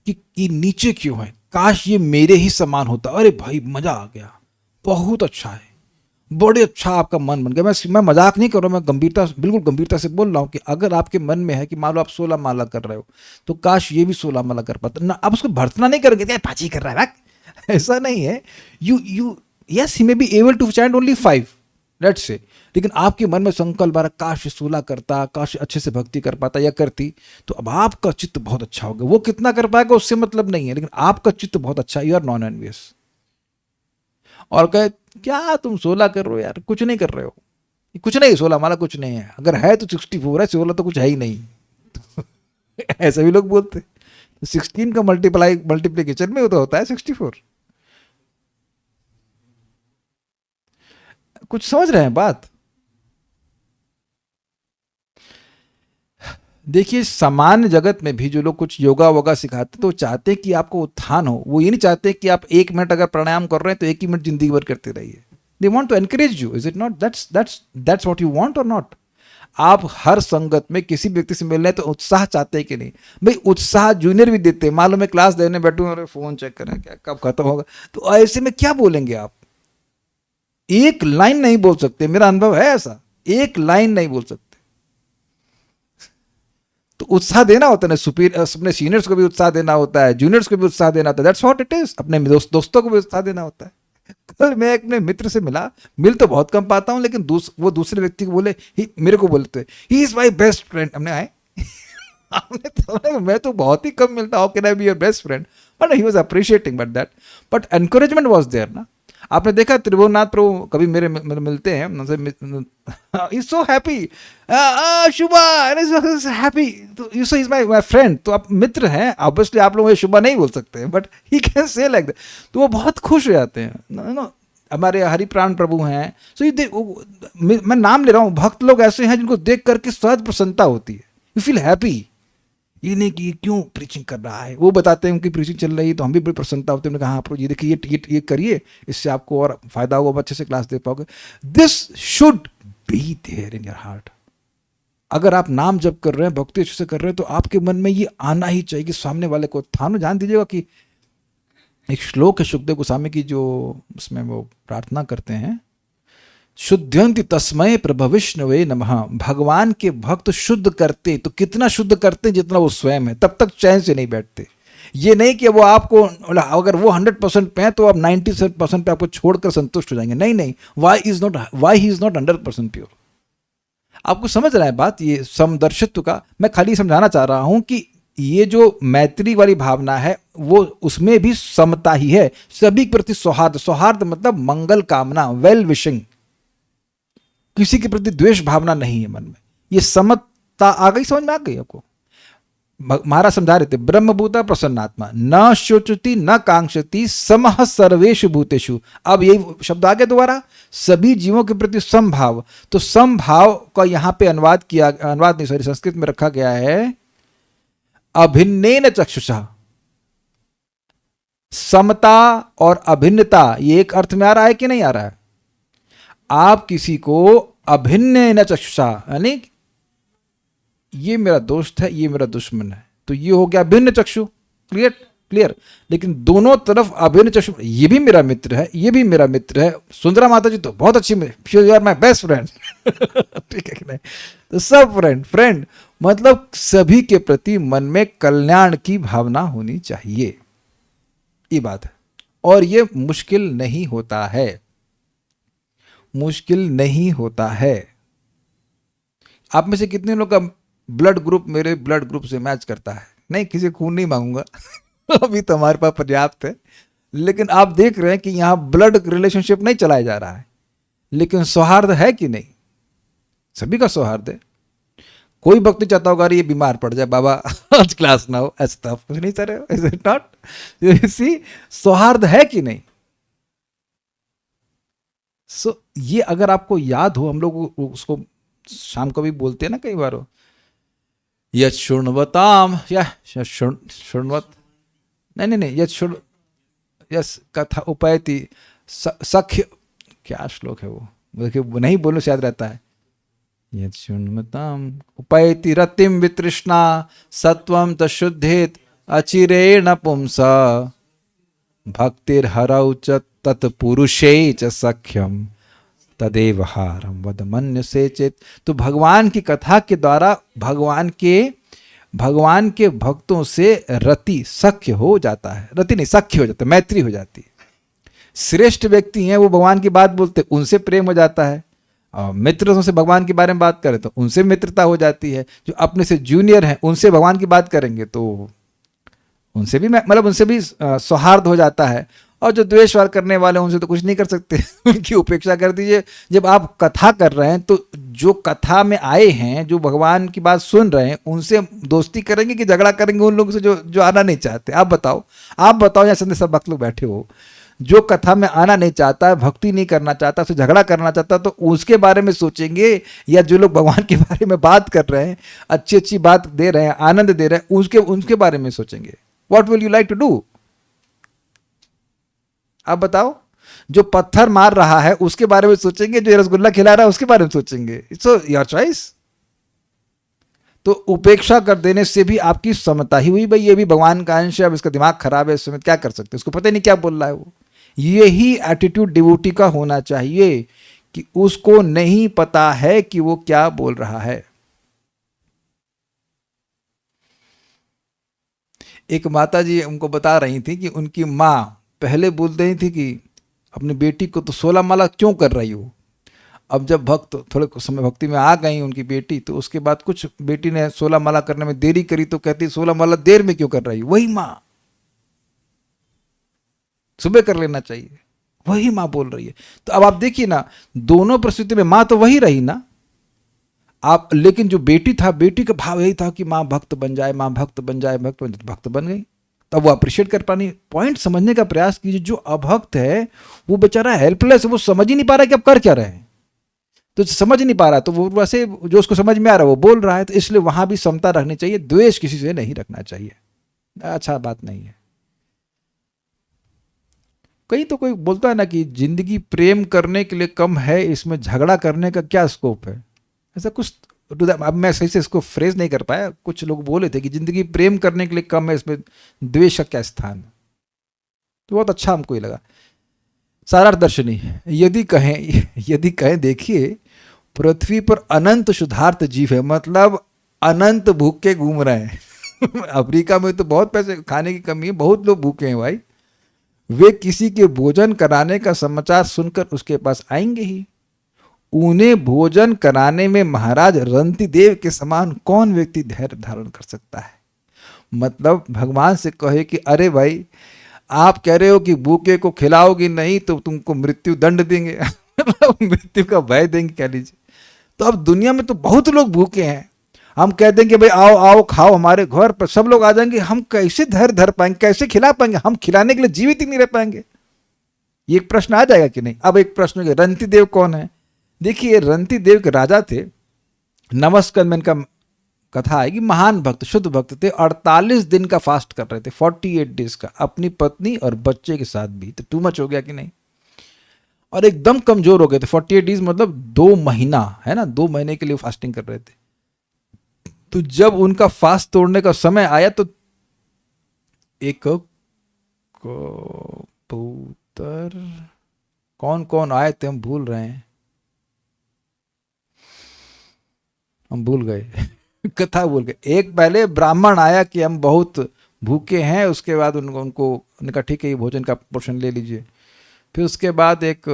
कि ये नीचे क्यों है, काश ये मेरे ही समान होता, अरे भाई मजा आ गया, बहुत अच्छा है, बड़े अच्छा आपका मन बन गया। मैं मजाक नहीं कर रहा हूँ, मैं गंभीरता, बिल्कुल गंभीरता से बोल रहा हूँ कि अगर आपके मन में है कि मान लो आप 16 माला कर रहे हो, तो काश ये भी 16 माला कर पाता ना। आप उसको भर्तना नहीं करोगे, क्या पाची कर रहा है ऐसा नहीं है। You yes, he may be able to chant only 5, let's say, लेकिन आपके मन में संकल्प आ रहा, काश 16 करता, काश अच्छे से भक्ति कर पाता या करती, तो अब आपका चित्त बहुत अच्छा होगा। वो कितना कर पाएगा उससे मतलब नहीं है, लेकिन आपका चित्त बहुत अच्छा, यू आर नॉन एनवियस। और कहे क्या तुम 16 कर रहे हो यार, कुछ नहीं कर रहे हो, कुछ नहीं, 16 माला कुछ नहीं है, अगर है तो 64 है, 16 तो कुछ है ही नहीं। ऐसा भी लोग बोलते, 16 का मल्टीप्लीकेशन में तो होता है 64। कुछ समझ रहे हैं बात? देखिए सामान्य जगत में भी जो लोग कुछ योगा वोगा सिखाते तो चाहते हैं कि आपको उत्थान हो। वो ये नहीं चाहते कि आप 1 मिनट अगर प्राणायाम कर रहे हैं तो 1 ही मिनट जिंदगी भर करते रहिए। They want to encourage you, is it not? That's what you want और नॉट? आप हर संगत में किसी व्यक्ति से मिल रहे हैं तो उत्साह चाहते हैं कि नहीं? भाई उत्साह जूनियर भी देते हैं। मान लो मैं क्लास देने बैठूं और फोन चेक करें क्या कब खत्म होगा, तो ऐसे में क्या बोलेंगे आप? एक लाइन नहीं बोल सकते, मेरा अनुभव है ऐसा, एक लाइन नहीं बोल सकते। तो उत्साह देना होता है ना, अपने सीनियर्स को भी उत्साह देना होता है, जूनियर्स को भी उत्साह देना होता है। That's what it is. अपने दोस्तों को भी उत्साह देना होता है। कल मैं अपने मित्र से मिल तो बहुत कम पाता हूं, लेकिन वो दूसरे व्यक्ति को बोले, मेरे को बोलते he is my best friend. हमने आए हमने तो मैं तो बहुत ही कम मिलता, how can I be your best friend? But he was appreciating but encouragement was there ना। आपने देखा त्रिभुवननाथ प्रभु कभी मेरे मिलते हैं, is so happy, Shubha happy, तो you say is my friend. तो आप मित्र हैं, ऑब्वियसली आप लोग शुभा नहीं बोल सकते हैं, but he can say like that. तो वो बहुत खुश हो जाते हैं नो। हमारे हरिप्राण प्रभु हैं, सो मैं नाम ले रहा हूँ, भक्त लोग ऐसे हैं जिनको देख करके सहज प्रसन्नता होती है, यू फील हैप्पी। ये नहीं कि क्यों प्रीचिंग कर रहा है, वो बताते हैं उनकी प्रीचिंग चल रही है तो हम भी बड़ी प्रसन्नता होती है। उन्होंने कहा हाँ ये देखिए ये करिए, इससे आपको और फायदा होगा, अच्छे से क्लास दे पाओगे। This should be there in your heart. अगर आप नाम जप कर रहे हैं, भक्ति अच्छे से कर रहे हैं, तो आपके मन में ये आना ही चाहिए कि सामने वाले को उत्थान। जान दीजिएगा कि एक श्लोक है सुखदेव गोस्वामी की, जो उसमें वो प्रार्थना करते हैं, शुद्धयंति तस्मय प्रभविष्णवे नमः। भगवान के भक्त शुद्ध करते तो कितना शुद्ध करते जितना वो स्वयं है, तब तक चैन से नहीं बैठते। ये नहीं कि वो आपको, अगर वो 100% पे है तो आप 97% पे आपको छोड़कर संतुष्ट हो जाएंगे। नहीं, why he is not 100% pure. आपको समझ रहा है बात? ये समदर्शित्व का मैं खाली समझाना चाह रहा हूं कि ये जो मैत्री वाली भावना है वो उसमें भी समता ही है, सभी के प्रति सौहार्द। सौहार्द मतलब मंगल कामना, वेल विशिंग, किसी के प्रति द्वेष भावना नहीं है मन में। ये समता आ गई, समझ में आ गई आपको? महाराज समझा रहे थे, ब्रह्मभूता प्रसन्नात्मा न शोचति न कांक्षति समः सर्वेषु भूतेषु। अब यही शब्द आ गया दोबारा, सभी जीवों के प्रति समभाव। तो समभाव का यहां पे संस्कृत में रखा गया है अभिन्नेन चक्षुषा। समता और अभिन्नता ये एक अर्थ में आ रहा है कि नहीं आ रहा है? आप किसी को अभिन्न न चक्षुषा, यानी ये मेरा दोस्त है, ये मेरा दुश्मन है, तो ये हो गया भिन्न चक्षु। क्लियर। लेकिन दोनों तरफ अभिन्न चक्षु, ये भी मेरा मित्र है, ये भी मेरा मित्र है। सुंदरा माता जी तो बहुत अच्छी, you are my best friend. ठीक है कि नहीं? तो सब फ्रेंड मतलब सभी के प्रति मन में कल्याण की भावना होनी चाहिए, ये बात है। और ये मुश्किल नहीं होता है, मुश्किल नहीं होता है। आप में से कितने लोग का ब्लड ग्रुप मेरे ब्लड ग्रुप से मैच करता है? नहीं, किसी खून नहीं मांगूंगा अभी तो हमारे पास पर्याप्त है। लेकिन आप देख रहे हैं कि यहां ब्लड रिलेशनशिप नहीं चलाया जा रहा है, लेकिन सौहार्द है कि नहीं? सभी का सौहार्द है। कोई भक्त नहीं चाहता होगा ये बीमार पड़ जाए, बाबा आज क्लास ना हो, ऐसा तो कुछ नहीं चाह रहे हो, इज इट नॉट? सी सौहार्द है कि नहीं? ये अगर आपको याद हो, हम लोग उसको शाम को भी बोलते हैं ना कई बार, यत् शृण्वताम या शृण्वत, नहीं यस कथा उपैति सख्य, क्या श्लोक है वो, देखिए नहीं बोलने से याद रहता है। यत् शृण्वताम उपैति रतिम वितृष्णा सत्वम तशुद्धेत अचिरेण पुंसा भक्तिर्हरौ च तत्पुरुषे च सख्यम तदेव हारम वद मन्य से चेत। तो भगवान की कथा के द्वारा भगवान के भक्तों से रति सख्य हो जाता है, रति नहीं सख्य हो जाता है, मैत्री हो जाती है। श्रेष्ठ व्यक्ति हैं वो भगवान की बात बोलते, उनसे प्रेम हो जाता है। और मित्रों से भगवान के बारे में बात करें तो उनसे मित्रता हो जाती है। जो अपने से जूनियर हैं उनसे भगवान की बात करेंगे तो उनसे भी मतलब उनसे भी सौहार्द हो जाता है। और जो द्वेषवार करने वाले उनसे तो कुछ नहीं कर सकते उनकी उपेक्षा कर दीजिए। जब आप कथा कर रहे हैं तो जो कथा में आए हैं, जो भगवान की बात सुन रहे हैं, उनसे दोस्ती करेंगे कि झगड़ा करेंगे उन लोगों से जो आना नहीं चाहते? आप बताओ। या संदेश सब भक्त लोग बैठे हो, जो कथा में आना नहीं चाहता, भक्ति नहीं करना चाहता, उससे झगड़ा करना चाहता, तो उसके बारे में सोचेंगे, या जो लोग भगवान के बारे में बात कर रहे हैं, अच्छी अच्छी बात दे रहे हैं, आनंद दे रहे हैं, उनके बारे में सोचेंगे? What will you like to do? आप बताओ। जो पत्थर मार रहा है उसके बारे में सोचेंगे, जो रसगुल्ला खिला रहा है उसके बारे में सोचेंगे? It's your choice. तो उपेक्षा कर देने से भी आपकी समता ही हुई, भाई ये भी भगवान का अंश है, अब इसका दिमाग खराब है, इस समय क्या कर सकते, उसको पता ही नहीं क्या बोल रहा है वो। यही एटीट्यूड डिवोटी का होना चाहिए कि उसको नहीं पता है कि वो क्या बोल रहा है। एक माता जी उनको बता रही थी कि उनकी माँ पहले बोल रही थी कि अपनी बेटी को तो 16 माला क्यों कर रही हो। अब जब भक्त थोड़े समय भक्ति में आ गई उनकी बेटी, तो उसके बाद कुछ बेटी ने 16 माला करने में देरी करी तो कहती 16 माला देर में क्यों कर रही हो? वही माँ, सुबह कर लेना चाहिए, वही माँ बोल रही है। तो अब आप देखिए ना, दोनों परिस्थिति में माँ तो वही रही ना आप, लेकिन जो बेटी था, बेटी का भाव यही था कि माँ भक्त बन जाए, माँ भक्त बन जाए, भक्त बन गई। तब वो अप्रिशिएट कर पानी। पॉइंट समझने का प्रयास कीजिए। जो अभक्त है वो बेचारा हेल्पलेस है, वो समझ ही नहीं पा रहा कि अब कर क्या रहे हैं, तो समझ नहीं पा रहा, तो वो वैसे जो उसको समझ में आ रहा है वो बोल रहा है। तो इसलिए वहां भी समता रखनी चाहिए, द्वेष किसी से नहीं रखना चाहिए, अच्छा बात नहीं है। कहीं तो कोई बोलता है ना कि जिंदगी प्रेम करने के लिए कम है, इसमें झगड़ा करने का क्या स्कोप है, ऐसा कुछ। अब मैं सही से इसको फ्रेज नहीं कर पाया। कुछ लोग बोले थे कि जिंदगी प्रेम करने के लिए कम है, इसमें द्वेष का क्या स्थान है। तो बहुत अच्छा हमको ये लगा। सारार्थ दर्शनी यदि कहें देखिए, पृथ्वी पर अनंत शुद्धार्थ जीव है, मतलब अनंत भूखे घूम रहे हैं अफ्रीका में तो बहुत पैसे खाने की कमी है, बहुत लोग भूखे हैं भाई। वे किसी के भोजन कराने का समाचार सुनकर उसके पास आएंगे ही। उन्हें भोजन कराने में महाराज रंतिदेव के समान कौन व्यक्ति धैर्य धारण कर सकता है? मतलब भगवान से कहे कि अरे भाई, आप कह रहे हो कि भूखे को खिलाओगे नहीं तो तुमको मृत्यु दंड देंगे मृत्यु का भय देंगे कह लीजिए। तो अब दुनिया में तो बहुत लोग भूखे हैं, हम कह देंगे भाई आओ आओ खाओ हमारे घर पर, सब लोग आ जाएंगे, हम कैसे धैर्य धर पाएंगे, कैसे खिला पाएंगे? हम खिलाने के लिए जीवित ही नहीं रह पाएंगे। ये एक प्रश्न आ जाएगा कि नहीं। अब एक प्रश्न, रंतिदेव कौन है? देखिए, रंतिदेव के राजा थे, नवस्कंद में इनका कथा आएगी। महान भक्त, शुद्ध भक्त थे। 48 दिन का फास्ट कर रहे थे, 48 डेज का, अपनी पत्नी और बच्चे के साथ भी। तो टू मच हो गया कि नहीं? और एकदम कमजोर हो गए थे। 48 डेज मतलब 2 महीना है ना, 2 महीने के लिए फास्टिंग कर रहे थे। तो जब उनका फास्ट तोड़ने का समय आया तो एक कबूतर, कौन कौन आए थे हम भूल रहे हैं, हम भूल गए कथा भूल गए। एक पहले ब्राह्मण आया कि हम बहुत भूखे हैं, उसके बाद उनको उनका ठीक है ये भोजन का पोर्शन ले लीजिए। फिर उसके बाद एक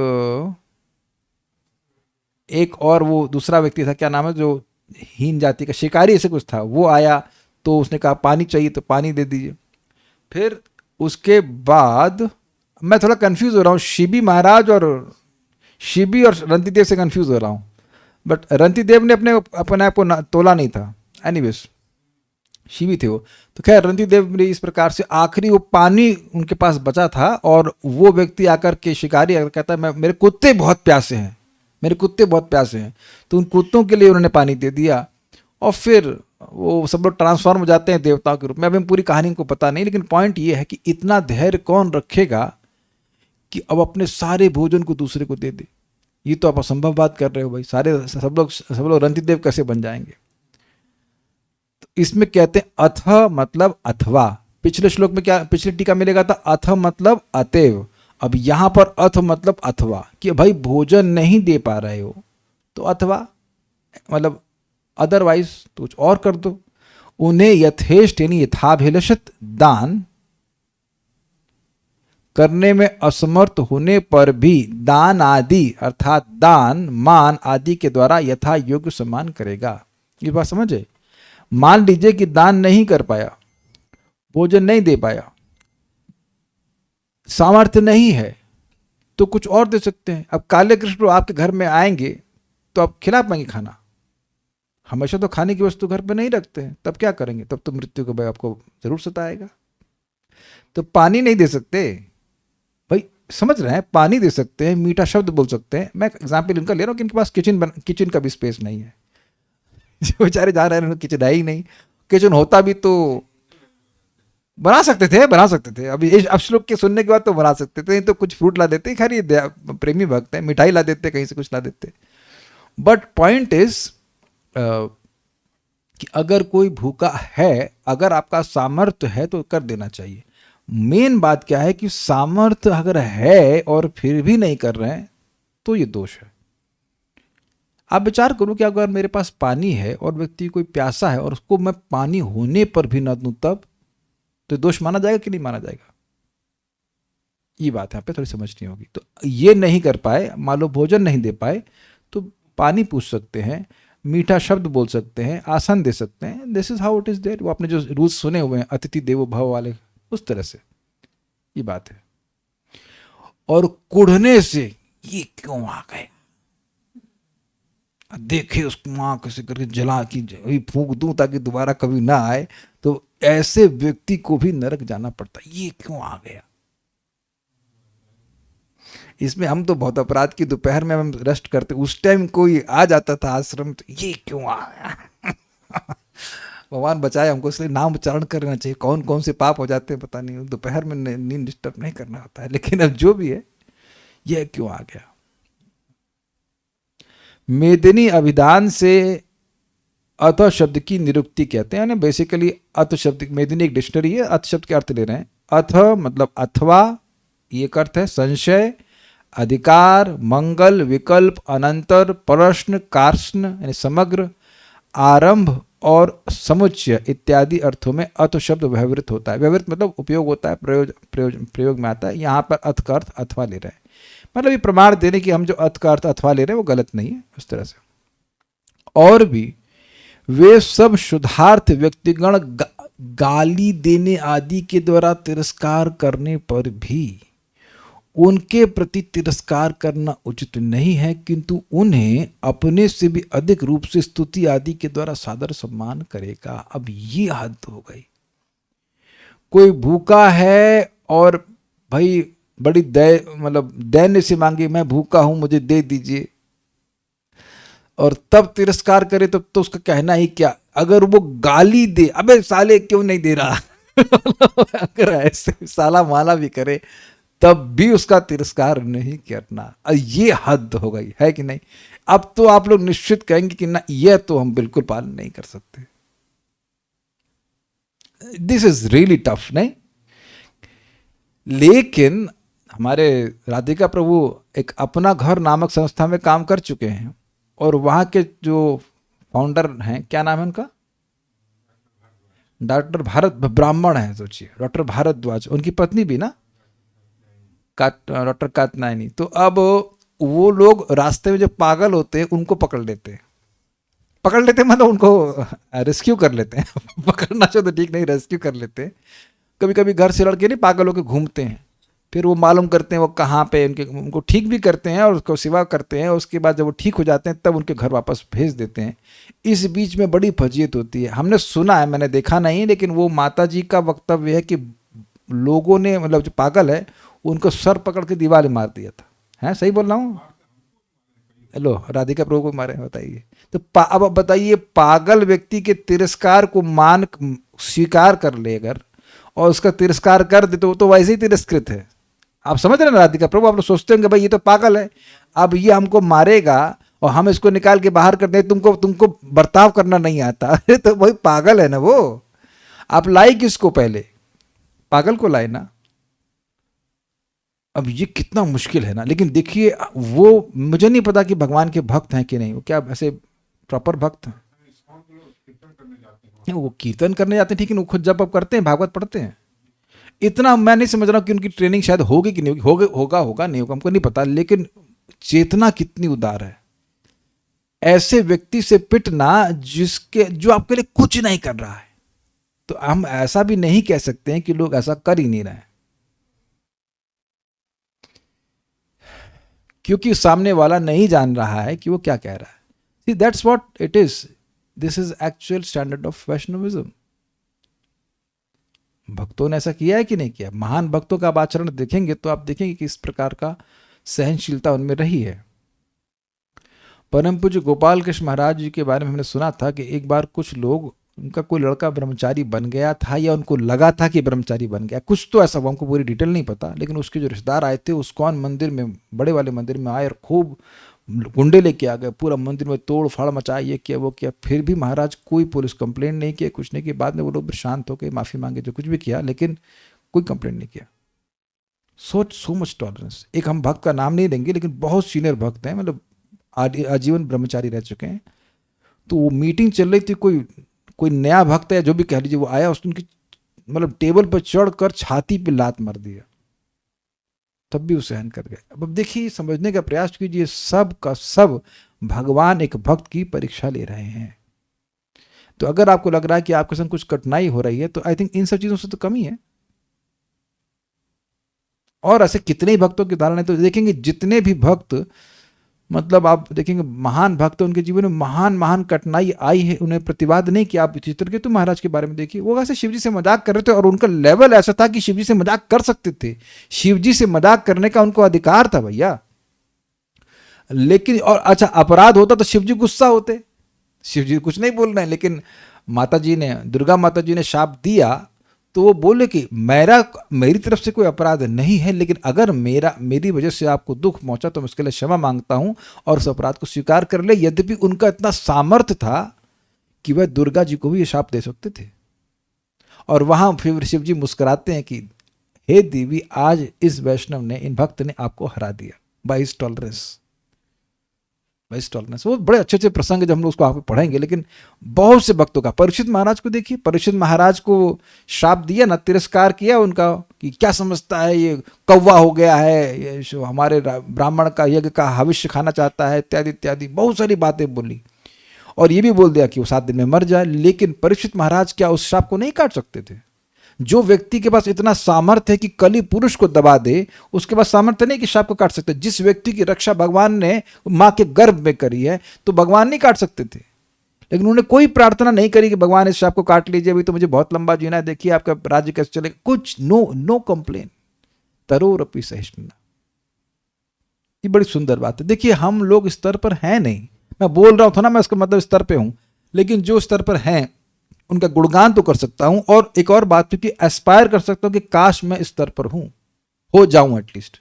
और वो दूसरा व्यक्ति था, क्या नाम है, जो हीन जाति का शिकारी ऐसे कुछ था, वो आया तो उसने कहा पानी चाहिए तो पानी दे दीजिए। फिर उसके बाद मैं थोड़ा कंफ्यूज हो रहा हूँ, शिबी महाराज और शिबी और रंतिदेव से कंफ्यूज हो रहा हूँ, बट रंतिदेव ने अपने आप को तोला नहीं था। एनीवेज शिवी थे वो। तो खैर रंतिदेव ने इस प्रकार से आखिरी वो पानी उनके पास बचा था, और वो व्यक्ति आकर के शिकारी आकर कहता है मेरे कुत्ते बहुत प्यासे हैं, मेरे कुत्ते बहुत प्यासे हैं। तो उन कुत्तों के लिए उन्होंने पानी दे दिया, और फिर वो सब लोग ट्रांसफॉर्म हो जाते हैं देवताओं के रूप में। अभी पूरी कहानी को पता नहीं, लेकिन पॉइंट ये है कि इतना धैर्य कौन रखेगा कि अब अपने सारे भोजन को दूसरे को दे दे। ये तो आप असंभव बात कर रहे हो भाई, सब लोग रंतिदेव कैसे बन जाएंगे? तो इसमें कहते हैं अथ मतलब अथवा। पिछले श्लोक में क्या, पिछले टीका मिलेगा था अथ मतलब अतएव, अब यहां पर अथ मतलब अथवा, कि भाई भोजन नहीं दे पा रहे हो तो अथवा मतलब अदरवाइज तो कुछ और कर दो। उन्हें यथेष्ट यानी यथाभिलषित दान करने में असमर्थ होने पर भी दान आदि अर्थात दान मान आदि के द्वारा यथा योग्य सम्मान करेगा। ये बात समझे। मान लीजिए कि दान नहीं कर पाया, भोजन नहीं दे पाया, सामर्थ्य नहीं है, तो कुछ और दे सकते हैं। अब काले कृष्ण आपके घर में आएंगे तो आप खिला पाएंगे खाना? हमेशा तो खाने की वस्तु घर पे नहीं रखते हैं, तब क्या करेंगे? तब तो मृत्यु का भय आपको जरूर सताएगा। तो पानी नहीं दे सकते भाई, समझ रहे हैं? पानी दे सकते हैं, मीठा शब्द बोल सकते हैं। मैं एग्जाम्पल इनका ले रहा हूँ कि इनके पास किचन का भी स्पेस नहीं है। जो बेचारे जा रहे हैं किचन है ही नहीं। किचन होता भी तो बना सकते थे। अभी अब श्लोक के सुनने के बाद तो बना सकते थे, तो कुछ फ्रूट ला देते, खैर ये प्रेमी भक्त है, मिठाई ला देते, कहीं से कुछ ला देते। बट पॉइंट इज कि अगर कोई भूखा है, अगर आपका सामर्थ्य है तो कर देना चाहिए। मेन बात क्या है कि सामर्थ्य अगर है और फिर भी नहीं कर रहे हैं तो ये दोष है। आप विचार करो कि अगर मेरे पास पानी है और व्यक्ति कोई प्यासा है और उसको मैं पानी होने पर भी न दूं, तब तो दोष माना जाएगा कि नहीं माना जाएगा? ये बात यहाँ पे थोड़ी समझनी होगी। तो ये नहीं कर पाए, मान लो भोजन नहीं दे पाए, तो पानी पूछ सकते हैं, मीठा शब्द बोल सकते हैं, आसन दे सकते हैं। This is how it is there. वो आपने जो रूल्स सुने हुए हैं अतिथि देवो भव वाले, उस तरह से ये बात है। और कुढ़ने से ये क्यों आ गए, देखे उसको आंख से करके जला की फूंक दूं ताकि दोबारा कभी ना आए, तो ऐसे व्यक्ति को भी नरक जाना पड़ता। ये क्यों आ गया? इसमें हम तो बहुत अपराध की दोपहर में हम रेस्ट करते, उस टाइम कोई आ जाता था आश्रम, तो ये क्यों आ गया? भगवान बचाए हमको, इसलिए नाम उच्चारण करना चाहिए। कौन कौन से पाप हो जाते हैं पता नहीं, दोपहर में नींद डिस्टर्ब नहीं करना होता है। लेकिन अब जो भी है, यह क्यों आ गया? मेदिनी अभिधान से अथ शब्द की निरुक्ति कहते हैं। बेसिकली अथ शब्द, मेदिनी एक डिक्शनरी है, अथ शब्द के अर्थ ले रहे हैं। अथ मतलब अथवा, ये अर्थ है संशय, अधिकार, मंगल, विकल्प, अनंतर, प्रश्न, कार्ष्ण यानी समग्र, आरंभ और समुच्चय इत्यादि अर्थों में अथ शब्द व्यवहृत होता है। व्यवहृत मतलब उपयोग होता है, प्रयोग में आता है। यहाँ पर अथ का अर्थ अथवा ले रहे हैं, मतलब ये प्रमाण देने की हम जो अर्थ का अर्थ अथवा ले रहे हैं वो गलत नहीं है उस तरह से। और भी वे सब शुद्धार्थ व्यक्तिगण गाली देने आदि के द्वारा तिरस्कार करने पर भी उनके प्रति तिरस्कार करना उचित नहीं है, किंतु उन्हें अपने से भी अधिक रूप से स्तुति आदि के द्वारा सादर सम्मान करेगा। अब ये हद हो गई। कोई भूखा है और भाई बड़ी दैन्य से मांगे, मैं भूखा हूं मुझे दे दीजिए, और तब तिरस्कार करे, तब तो उसका कहना ही क्या। अगर वो गाली दे, अबे साले क्यों नहीं दे रहा अगर ऐसे साला माला भी करे तब भी उसका तिरस्कार नहीं करना, ये हद हो गई है कि नहीं? अब तो आप लोग निश्चित कहेंगे कि ना, यह तो हम बिल्कुल पालन नहीं कर सकते। दिस इज रियली टफ, नहीं? लेकिन हमारे राधिका प्रभु एक अपना घर नामक संस्था में काम कर चुके हैं, और वहाँ के जो फाउंडर हैं, क्या नाम है उनका? डॉक्टर भारत, ब्राह्मण है, सोचिए, डॉक्टर भारद्वाज, उनकी पत्नी भी ना डॉक्टर कात्यायनी। तो अब वो लोग रास्ते में जब पागल होते हैं उनको पकड़ लेते मतलब उनको रेस्क्यू कर लेते हैं पकड़ना चाहिए तो ठीक नहीं, रेस्क्यू कर लेते हैं। कभी कभी घर से लड़के नहीं पागल होकर घूमते हैं, फिर वो मालूम करते हैं वो कहाँ पे, उनको ठीक भी करते हैं और उसको सेवा करते हैं, और उसके बाद जब वो ठीक हो जाते हैं तब उनके घर वापस भेज देते हैं। इस बीच में बड़ी फजीयत होती है। हमने सुना है, मैंने देखा नहीं, लेकिन वो माता जी का वक्तव्य है कि लोगों ने, मतलब जो पागल है उनको सर पकड़ के दीवार मार दिया था। है सही बोल रहा हूँ? हेलो, राधिका प्रभु को मारे, बताइए। तो अब बताइए, पागल व्यक्ति के तिरस्कार को मान स्वीकार कर ले अगर, और उसका तिरस्कार कर दे, तो वैसे ही तिरस्कृत है। आप समझ रहे हैं राधिका प्रभु? आप लोग सोचते होंगे भाई ये तो पागल है, अब ये हमको मारेगा और हम इसको निकाल के बाहर कर दें, तुमको बर्ताव करना नहीं आता। अरे तो भाई पागल है ना वो। आप लाई किसको? पहले पागल को लाए ना। अब ये कितना मुश्किल है ना। लेकिन देखिए, वो मुझे नहीं पता कि भगवान के भक्त हैं कि नहीं, वो क्या ऐसे प्रॉपर भक्त हैं? वो कीर्तन करने जाते हैं ठीक है, वो खुद जप करते हैं, भागवत पढ़ते हैं। इतना मैं नहीं समझ रहा हूँ कि उनकी ट्रेनिंग शायद होगी कि नहीं होगी, होगा नहीं होगा, हमको नहीं पता, लेकिन चेतना कितनी उदार है। ऐसे व्यक्ति से पिटना जो आपके लिए कुछ नहीं कर रहा है, तो हम ऐसा भी नहीं कह सकते हैं कि लोग ऐसा कर ही नहीं रहे हैं, क्योंकि सामने वाला नहीं जान रहा है कि वो क्या कह रहा है। See, that's what it is. This is actual standard of Vaishnavism. भक्तों ने ऐसा किया है कि नहीं किया? महान भक्तों का आप आचरण देखेंगे तो आप देखेंगे कि इस प्रकार का सहनशीलता उनमें रही है। परम पूज्य गोपाल कृष्ण महाराज जी के बारे में हमने सुना था कि एक बार कुछ लोग, उनका कोई लड़का ब्रह्मचारी बन गया था या उनको लगा था कि ब्रह्मचारी बन गया, कुछ तो ऐसा, वो हमको पूरी डिटेल नहीं पता, लेकिन उसके जो रिश्तेदार आए थे उस्कॉन मंदिर में, बड़े वाले मंदिर में आए और खूब गुंडे लेके आ गए, पूरा मंदिर में तोड़ फाड़ मचाया, ये किया वो किया। फिर भी महाराज कोई पुलिस कंप्लेंट नहीं किया, कुछ नहीं किया। बाद में वो लोग शांत होकर माफ़ी मांगे, जो कुछ भी किया, लेकिन कोई कंप्लेंट नहीं किया। So much tolerance. एक हम भक्त का नाम नहीं देंगे, लेकिन बहुत सीनियर भक्त हैं, मतलब आजीवन ब्रह्मचारी रह चुके हैं। तो वो मीटिंग चल रही थी, कोई नया भक्त है जो भी कह लीजिए, वो आया, उसने उनकी मतलब टेबल पर चढ़कर छाती पे लात मार दिया, तब भी वो सहन कर गए। अब देखिए, समझने का प्रयास कीजिए, सब का सब भगवान एक भक्त की परीक्षा ले रहे हैं। तो अगर आपको लग रहा है कि आपके संग कुछ कठिनाई हो रही है, तो आई थिंक इन सब चीजों से तो कमी है। और ऐसे कितने ही भक्तों की उदाहरण है, तो देखेंगे जितने भी भक्त, मतलब आप देखेंगे महान भक्त, उनके जीवन में महान महान कठिनाई आई है, उन्हें प्रतिवाद नहीं किया। आप चित्रकेतु महाराज के बारे में देखिए, वो वैसे शिवजी से मजाक कर रहे थे और उनका लेवल ऐसा था कि शिवजी से मजाक कर सकते थे, शिवजी से मजाक करने का उनको अधिकार था भैया। लेकिन और अच्छा, अपराध होता तो शिवजी गुस्सा होते, शिवजी कुछ नहीं बोल रहे हैं, लेकिन माता जी ने, दुर्गा माता जी ने शाप दिया, तो वो बोले कि मेरी तरफ से कोई अपराध नहीं है, लेकिन अगर मेरी वजह से आपको दुख पहुंचा तो मैं उसके लिए क्षमा मांगता हूं और उस अपराध को स्वीकार कर ले। यद्यपि उनका इतना सामर्थ्य था कि वह दुर्गा जी को भी ये शाप दे सकते थे। और वहां फिर शिव जी मुस्कुराते हैं कि हे देवी, आज इस वैष्णव ने, इन भक्त ने आपको हरा दिया बाय हिज टॉलरेंस। वो बड़े अच्छे अच्छे प्रसंग जब हम लोग उसको आपको पढ़ेंगे। लेकिन बहुत से भक्तों का, परीक्षित महाराज को देखिए, परीक्षित महाराज को श्राप दिया ना, तिरस्कार किया उनका कि क्या समझता है, ये कौवा हो गया है, ये हमारे ब्राह्मण का यज्ञ का हविष्य खाना चाहता है, इत्यादि इत्यादि बहुत सारी बातें बोली। और ये भी बोल दिया कि वो 7 दिन में मर जाए। लेकिन परीक्षित महाराज क्या उस श्राप को नहीं काट सकते थे? जो व्यक्ति के पास इतना सामर्थ्य है कि कली पुरुष को दबा दे, उसके पास सामर्थ्य नहीं कि श्राप को काट सकते। जिस व्यक्ति की रक्षा भगवान ने मां के गर्भ में करी है, तो भगवान नहीं काट सकते थे। लेकिन उन्होंने कोई प्रार्थना नहीं करी कि भगवान इस श्राप को काट लीजिए, अभी तो मुझे बहुत लंबा जीना है, देखिए आपका राज्य कैसे चलेगा, कुछ नो कंप्लेन, तरोरपि सहिष्णुता। ये बड़ी सुंदर बात है। देखिए, हम लोग स्तर पर हैं नहीं, मैं बोल रहा था ना, मैं इसका मतलब स्तर पे हूं, लेकिन जो स्तर पर हैं उनका गुणगान तो कर सकता हूं। और एक और बात, क्योंकि एस्पायर कर सकता हूं कि काश मैं इस स्तर पर हूं, हो जाऊं, एटलीस्ट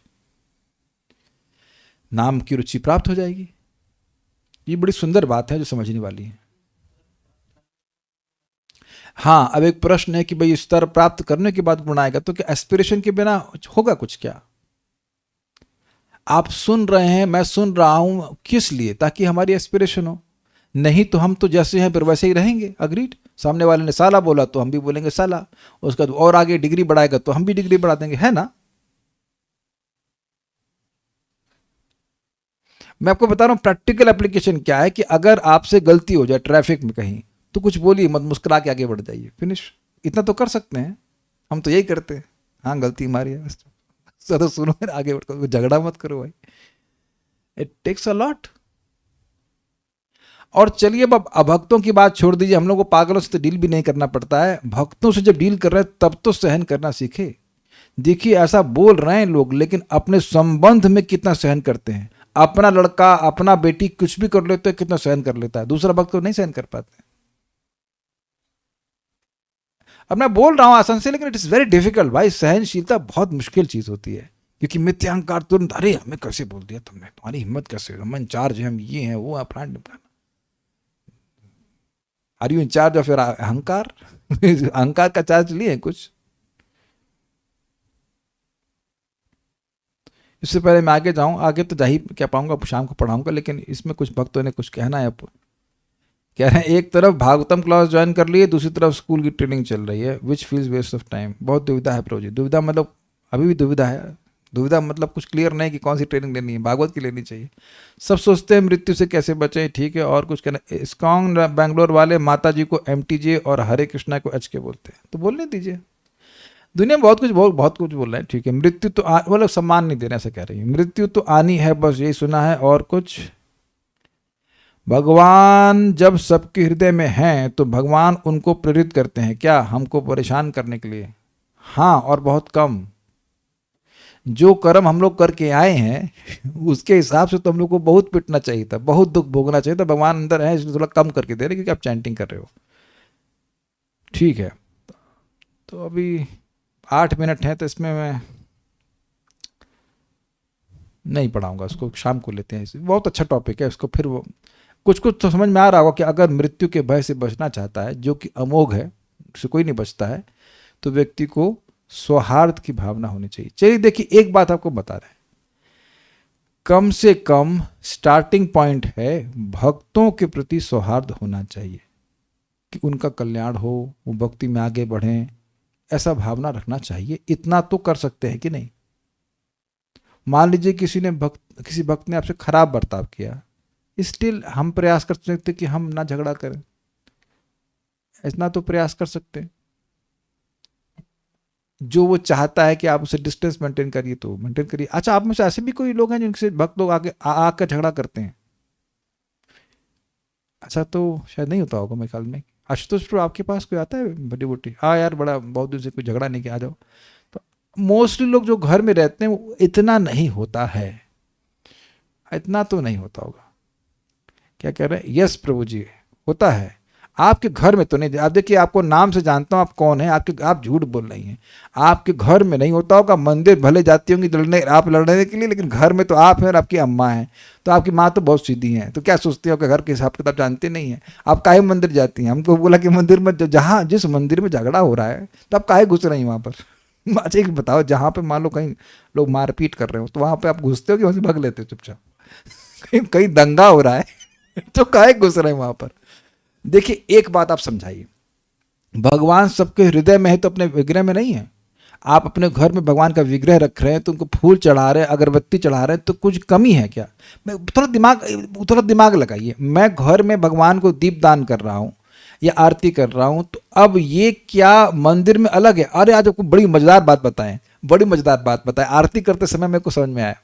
नाम की रुचि प्राप्त हो जाएगी। ये बड़ी सुंदर बात है जो समझने वाली है। हां, अब एक प्रश्न है कि भाई स्तर प्राप्त करने के बाद गुण आएगा, तो क्या एस्पिरेशन के बिना होगा कुछ? क्या आप सुन रहे हैं, मैं सुन रहा हूं, किस लिए? ताकि हमारी एस्पिरेशन हो। नहीं तो हम तो जैसे हैं फिर वैसे ही रहेंगे। अग्रीड। सामने वाले ने साला बोला तो हम भी बोलेंगे साला, उसका तो और आगे डिग्री बढ़ाएगा तो हम भी डिग्री बढ़ा देंगे, है ना? मैं आपको बता रहा हूं प्रैक्टिकल एप्लीकेशन क्या है, कि अगर आपसे गलती हो जाए ट्रैफिक में कहीं, तो कुछ बोलिए मत, मुस्कुरा के आगे बढ़ जाइए, फिनिश। इतना तो कर सकते हैं, हम तो यही करते हैं। हाँ, गलती हमारी है, तो सुनो, आगे बढ़, झगड़ा मत करो भाई। It takes a lot. और चलिए, अब अभक्तों की बात छोड़ दीजिए, हम लोग को पागलों से तो डील भी नहीं करना पड़ता है, भक्तों से जब डील कर रहे हैं तब तो सहन करना सीखे। देखिए, ऐसा बोल रहे हैं लोग, लेकिन अपने संबंध में कितना सहन करते हैं। अपना लड़का, अपना बेटी कुछ भी कर लेते हैं, कितना सहन कर लेता है, दूसरा भक्त को नहीं सहन कर पाते। अब मैं बोल रहा हूं आसान से, लेकिन इट इज वेरी डिफिकल्ट भाई। सहनशीलता बहुत मुश्किल चीज होती है, क्योंकि मिथ्यांकार तुरंत, अरे हमें कैसे बोल दिया तुमने, तुम्हारी हिम्मत कैसे, हम इंचार्ज हैं, हम ये हैं, वो है, are you in charge of your अहंकार? अहंकार का चार्ज लिए कुछ? इससे पहले मैं आगे जाऊँ, आगे तो जा ही क्या पाऊँगा, शाम को पढ़ाऊँगा, लेकिन इसमें कुछ भक्तों ने कुछ कहना है। कह रहे हैं एक तरफ भागवतम क्लास ज्वाइन कर लिए, दूसरी तरफ स्कूल की ट्रेनिंग चल रही है, which feels waste of time. बहुत दुविधा है प्रभु जी। दुविधा मतलब अभी भी दुविधा है। दुविधा मतलब कुछ क्लियर नहीं कि कौन सी ट्रेनिंग लेनी है, भागवत की लेनी चाहिए। सब सोचते हैं मृत्यु से कैसे बचें, ठीक है, और कुछ कहना। इस्कॉन बैंगलोर वाले माता जी को MTJ और हरे कृष्णा को HK बोलते हैं, तो बोलने दीजिए। दुनिया में बहुत कुछ बोल रहे हैं, ठीक है। मृत्यु तो वो लोग सम्मान नहीं दे रहे, ऐसा कह रही है। मृत्यु तो आनी है, बस यही सुना है, और कुछ। भगवान जब सबके हृदय में हैं तो भगवान उनको प्रेरित करते हैं क्या, हमको परेशान करने के लिए? हाँ, और बहुत कम। जो कर्म हम लोग करके आए हैं उसके हिसाब से तो हम लोग को बहुत पिटना चाहिए था, बहुत दुख भोगना चाहिए था। भगवान अंदर है इसलिए थोड़ा कम करके दे रहे, क्योंकि आप चैंटिंग कर रहे हो, ठीक है। तो अभी 8 मिनट हैं, तो इसमें मैं नहीं पढ़ाऊंगा, उसको शाम को लेते हैं। बहुत अच्छा टॉपिक है, उसको फिर वो कुछ तो समझ में आ रहा होगा कि अगर मृत्यु के भय से बचना चाहता है, जो कि अमोघ है, उससे कोई नहीं बचता है, तो व्यक्ति को सौहार्द की भावना होनी चाहिए। चलिए देखिए, एक बात आपको बता रहे हैं, कम से कम स्टार्टिंग पॉइंट है, भक्तों के प्रति सौहार्द होना चाहिए कि उनका कल्याण हो, वो भक्ति में आगे बढ़ें, ऐसा भावना रखना चाहिए। इतना तो कर सकते हैं कि नहीं? मान लीजिए किसी भक्त ने आपसे खराब बर्ताव किया, स्टिल हम प्रयास कर सकते कि हम ना झगड़ा करें, इतना तो प्रयास कर सकते हैं। जो वो चाहता है कि आप उसे डिस्टेंस मेंटेन करिए तो मेंटेन करिए। अच्छा, आप में से ऐसे भी कोई लोग हैं जिनसे भक्त लोग आके आकर झगड़ा करते हैं? अच्छा, तो शायद नहीं होता होगा मेरे ख्याल में। आशुतोष प्रो, आपके पास कोई आता है बड़ी बोटी? हाँ यार, बड़ा बहुत दिन से कोई झगड़ा नहीं किया, आ जाओ। तो मोस्टली लोग जो घर में रहते हैं वो इतना नहीं होता है, इतना तो नहीं होता होगा। क्या कह रहे हैं? यस प्रभु जी, होता है। आपके घर में तो नहीं। आप देखिए, आपको नाम से जानता हूं आप कौन है, आप झूठ बोल रही हैं। आपके घर में नहीं होता होगा, मंदिर भले जाती होंगी लड़ने के लिए, लेकिन घर में तो आप हैं और आपकी अम्मा है। तो आपकी माँ तो बहुत सीधी हैं, तो क्या सोचती हो कि घर के हिसाब किताब जानते नहीं है? आप काहे मंदिर जाती हैं? हमको बोला कि मंदिर में जहाँ जिस मंदिर में झगड़ा हो रहा है, तो आप काहे घुस रही हैं वहाँ पर? अच्छा एक बताओ, जहाँ पे मान लो कहीं लोग मारपीट कर रहे हो, तो वहाँ पे आप घुसते हो कि वहाँ से भाग लेते हो चुपचाप? कहीं दंगा हो रहा है तो काहे घुस रहे हैं वहां पर? देखिए, एक बात आप समझाइए, भगवान सबके हृदय में है तो अपने विग्रह में नहीं है। आप अपने घर में भगवान का विग्रह रख रहे हैं, तो उनको फूल चढ़ा रहे हैं, अगरबत्ती चढ़ा रहे हैं, तो कुछ कमी है क्या? मैं थोड़ा दिमाग लगाइए। मैं घर में भगवान को दीप दान कर रहा हूँ या आरती कर रहा हूँ, तो अब ये क्या मंदिर में अलग है? अरे आज आपको बड़ी मजेदार बात बताएं, आरती करते समय मेरे को समझ में आया।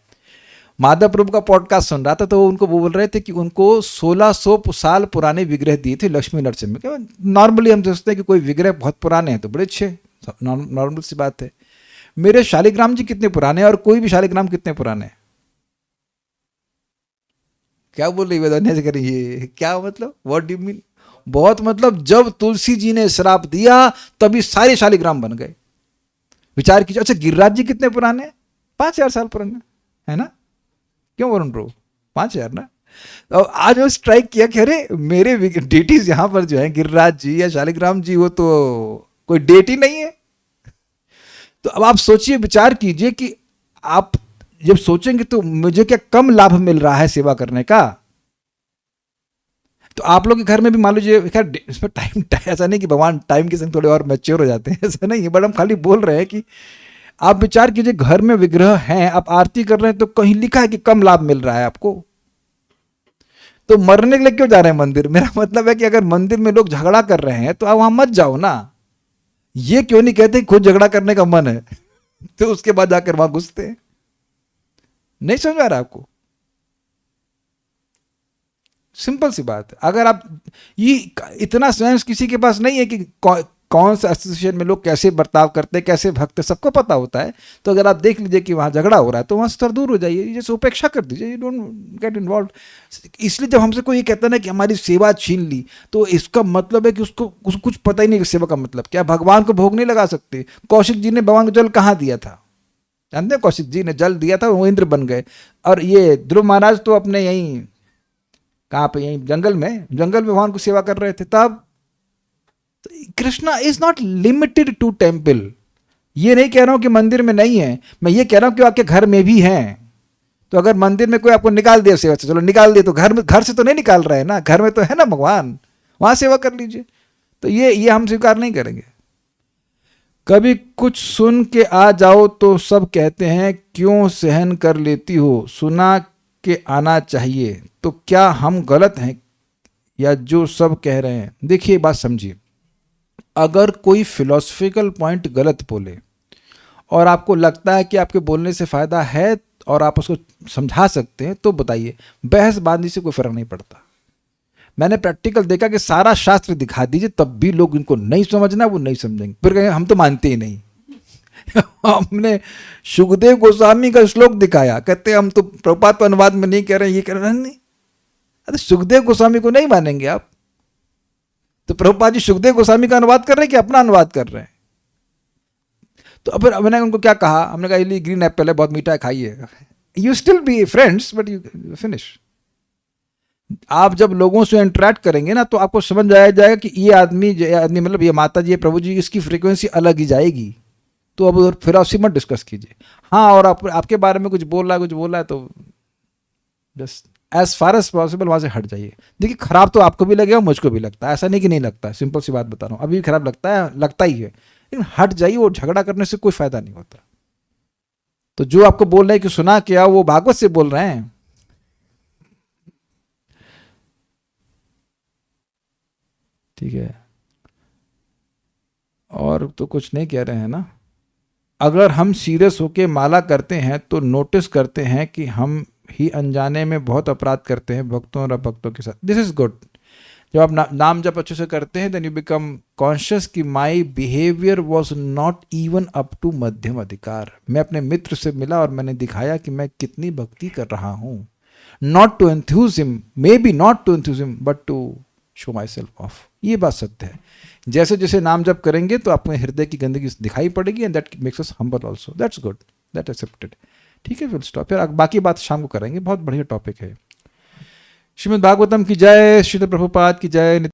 माधव प्रभु का पॉडकास्ट सुन रहा था, तो उनको वो बोल रहे थे कि उनको 1600 साल पुराने विग्रह दिए थे लक्ष्मी नरसिंह में। नॉर्मली हम सोचते हैं कि कोई विग्रह बहुत पुराने हैं तो बड़े अच्छे, नॉर्मल सी बात है। मेरे शालिग्राम जी कितने पुराने हैं, और कोई भी शालिग्राम कितने पुराने हैं? क्या बोल रही वेदन्या से करिए, क्या मतलब, व्हाट डू यू मीन? बहुत मतलब, जब तुलसी जी ने श्राप दिया तभी सारे शालिग्राम बन गए। विचार कीजिए। अच्छा, गिरिराज जी कितने पुराने हैं? 5000 साल पुराने, है ना? क्यों वरुण प्रो? 5000 ना? तो आज वो स्ट्राइक किया कि अरे मेरे डेटीज यहाँ पर जो है गिरिराज जी या शालिग्राम जी, वो तो कोई डेट ही नहीं है। तो अब आप सोचिए, विचार कीजिए कि आप जब सोचेंगे तो मुझे क्या कम लाभ मिल रहा है सेवा करने का? तो आप लोग के घर में भी मान लीजिए, खैर इसमें टाइम ऐसा नहीं कि भगवान टाइम के संग थोड़े और मैच्योर हो जाते हैं, ऐसा नहीं है, बट हम खाली बोल रहे हैं कि आप विचार कीजिए, घर में विग्रह हैं, आप आरती कर रहे हैं, तो कहीं लिखा है कि कम लाभ मिल रहा है आपको? तो मरने के लिए क्यों जा रहे हैं मंदिर? मेरा मतलब है कि अगर मंदिर में लोग झगड़ा कर रहे हैं तो आप वहां मत जाओ ना। ये क्यों नहीं कहते खुद झगड़ा करने का मन है तो उसके बाद जाकर वहां घुसते हैं? नहीं समझ आ रहा आपको? सिंपल सी बात है। अगर आप ये इतना सेंस किसी के पास नहीं है कि कौन सा एसोसिएशन में लोग कैसे बर्ताव करते हैं, कैसे भक्त, सबको पता होता है। तो अगर आप देख लीजिए कि वहाँ झगड़ा हो रहा है तो वहाँ से थोड़ा दूर हो जाइए, जैसे उपेक्षा कर दीजिए, यू डोंट गेट इन्वॉल्व। इसलिए जब हमसे कोई ये कहता है ना कि हमारी सेवा छीन ली, तो इसका मतलब है कि उसको कुछ पता ही नहीं कि सेवा का मतलब क्या। भगवान को भोग नहीं लगा सकते। कौशिक जी ने भगवान को जल कहाँ दिया था? जानते हैं, कौशिक जी ने जल दिया था, वो इंद्र बन गए। और ये ध्रुव महाराज तो अपने यहीं कहाँ पे, यहीं जंगल में भगवान को सेवा कर रहे थे। तब Krishna is not limited to temple. ये नहीं कह रहा हूं कि मंदिर में नहीं है, मैं ये कह रहा हूं कि आपके घर में भी हैं। तो अगर मंदिर में कोई आपको निकाल दिया सेवा से, चलो निकाल दिए, तो घर से तो नहीं निकाल रहे हैं ना, घर में तो है ना भगवान, वहां सेवा कर लीजिए। तो ये हम स्वीकार नहीं करेंगे। कभी कुछ सुन के आ जाओ तो सब कहते हैं क्यों सहन कर लेती हो, सुना के आना चाहिए। तो क्या हम गलत हैं या जो सब कह रहे हैं? देखिए बात समझिए, अगर कोई फिलोसफिकल पॉइंट गलत बोले और आपको लगता है कि आपके बोलने से फायदा है और आप उसको समझा सकते हैं तो बताइए, बहसबाजी से कोई फर्क नहीं पड़ता। मैंने प्रैक्टिकल देखा कि सारा शास्त्र दिखा दीजिए तब भी लोग इनको नहीं समझना, वो नहीं समझेंगे, फिर कहेंगे हम तो मानते ही नहीं। हमने सुखदेव गोस्वामी का श्लोक दिखाया, कहते हम तो प्रभुपाद अनुवाद में नहीं कह रहे, ये कह रहे नहीं। अरे सुखदेव गोस्वामी को नहीं मानेंगे आप? तो प्रभुपाद जी सुखदेव गोस्वामी का अनुवाद कर रहे हैं कि अपना अनुवाद कर रहे हैं? तो फिर मैंने उनको क्या कहा, हमने कहा ये ग्रीन एप्पल है, बहुत मीठा है, खाइए। You still be friends but you finish. आप जब लोगों से इंटरेक्ट करेंगे ना तो आपको समझ आया जाएगा कि ये आदमी मतलब ये माता जी, ये प्रभु जी, इसकी फ्रीक्वेंसी अलग ही जाएगी। तो अब फिर आपसे मत डिस्कस कीजिए। हाँ, और आपके बारे में कुछ बोल रहा है तो just as far as possible वहाँ से हट जाइए। देखिए खराब तो आपको भी लगेगा, मुझको भी लगता है, ऐसा नहीं कि नहीं लगता है, सिंपल सी बात बता रहा हूँ, अभी भी खराब लगता ही है, लेकिन हट जाइए। और झगड़ा करने से कोई फायदा नहीं होता। तो जो आपको बोल रहे हैं कि सुना क्या, वो भागवत से बोल रहे हैं। ठीक है, और तो कुछ नहीं कह रहे हैं ना। अगर हम सीरियस होके माला करते हैं तो नोटिस करते हैं कि हम ही अनजाने में बहुत अपराध करते हैं भक्तों और अभक्तों के साथ। This is good. जब आप नाम जब अच्छे से करते हैं देन यू बिकम कॉन्शियस कि my behaviour was not even up to मध्यम अधिकार। मैं अपने मित्र से मिला और मैंने दिखाया कि मैं कितनी भक्ति कर रहा हूँ। Not to enthuse him, maybe not to enthuse him but to show myself off. ये बात सत्य है। जैसे जैसे नाम जप करेंगे तो अपने हृदय की गंदगी दिखाई पड़ेगी and that makes us humble also. That's good, that accepted. ठीक है, विल स्टॉप। फिर बाकी बात शाम को करेंगे, बहुत बढ़िया टॉपिक है। श्रीमद् भागवतम की जय, श्रील प्रभुपाद की जय।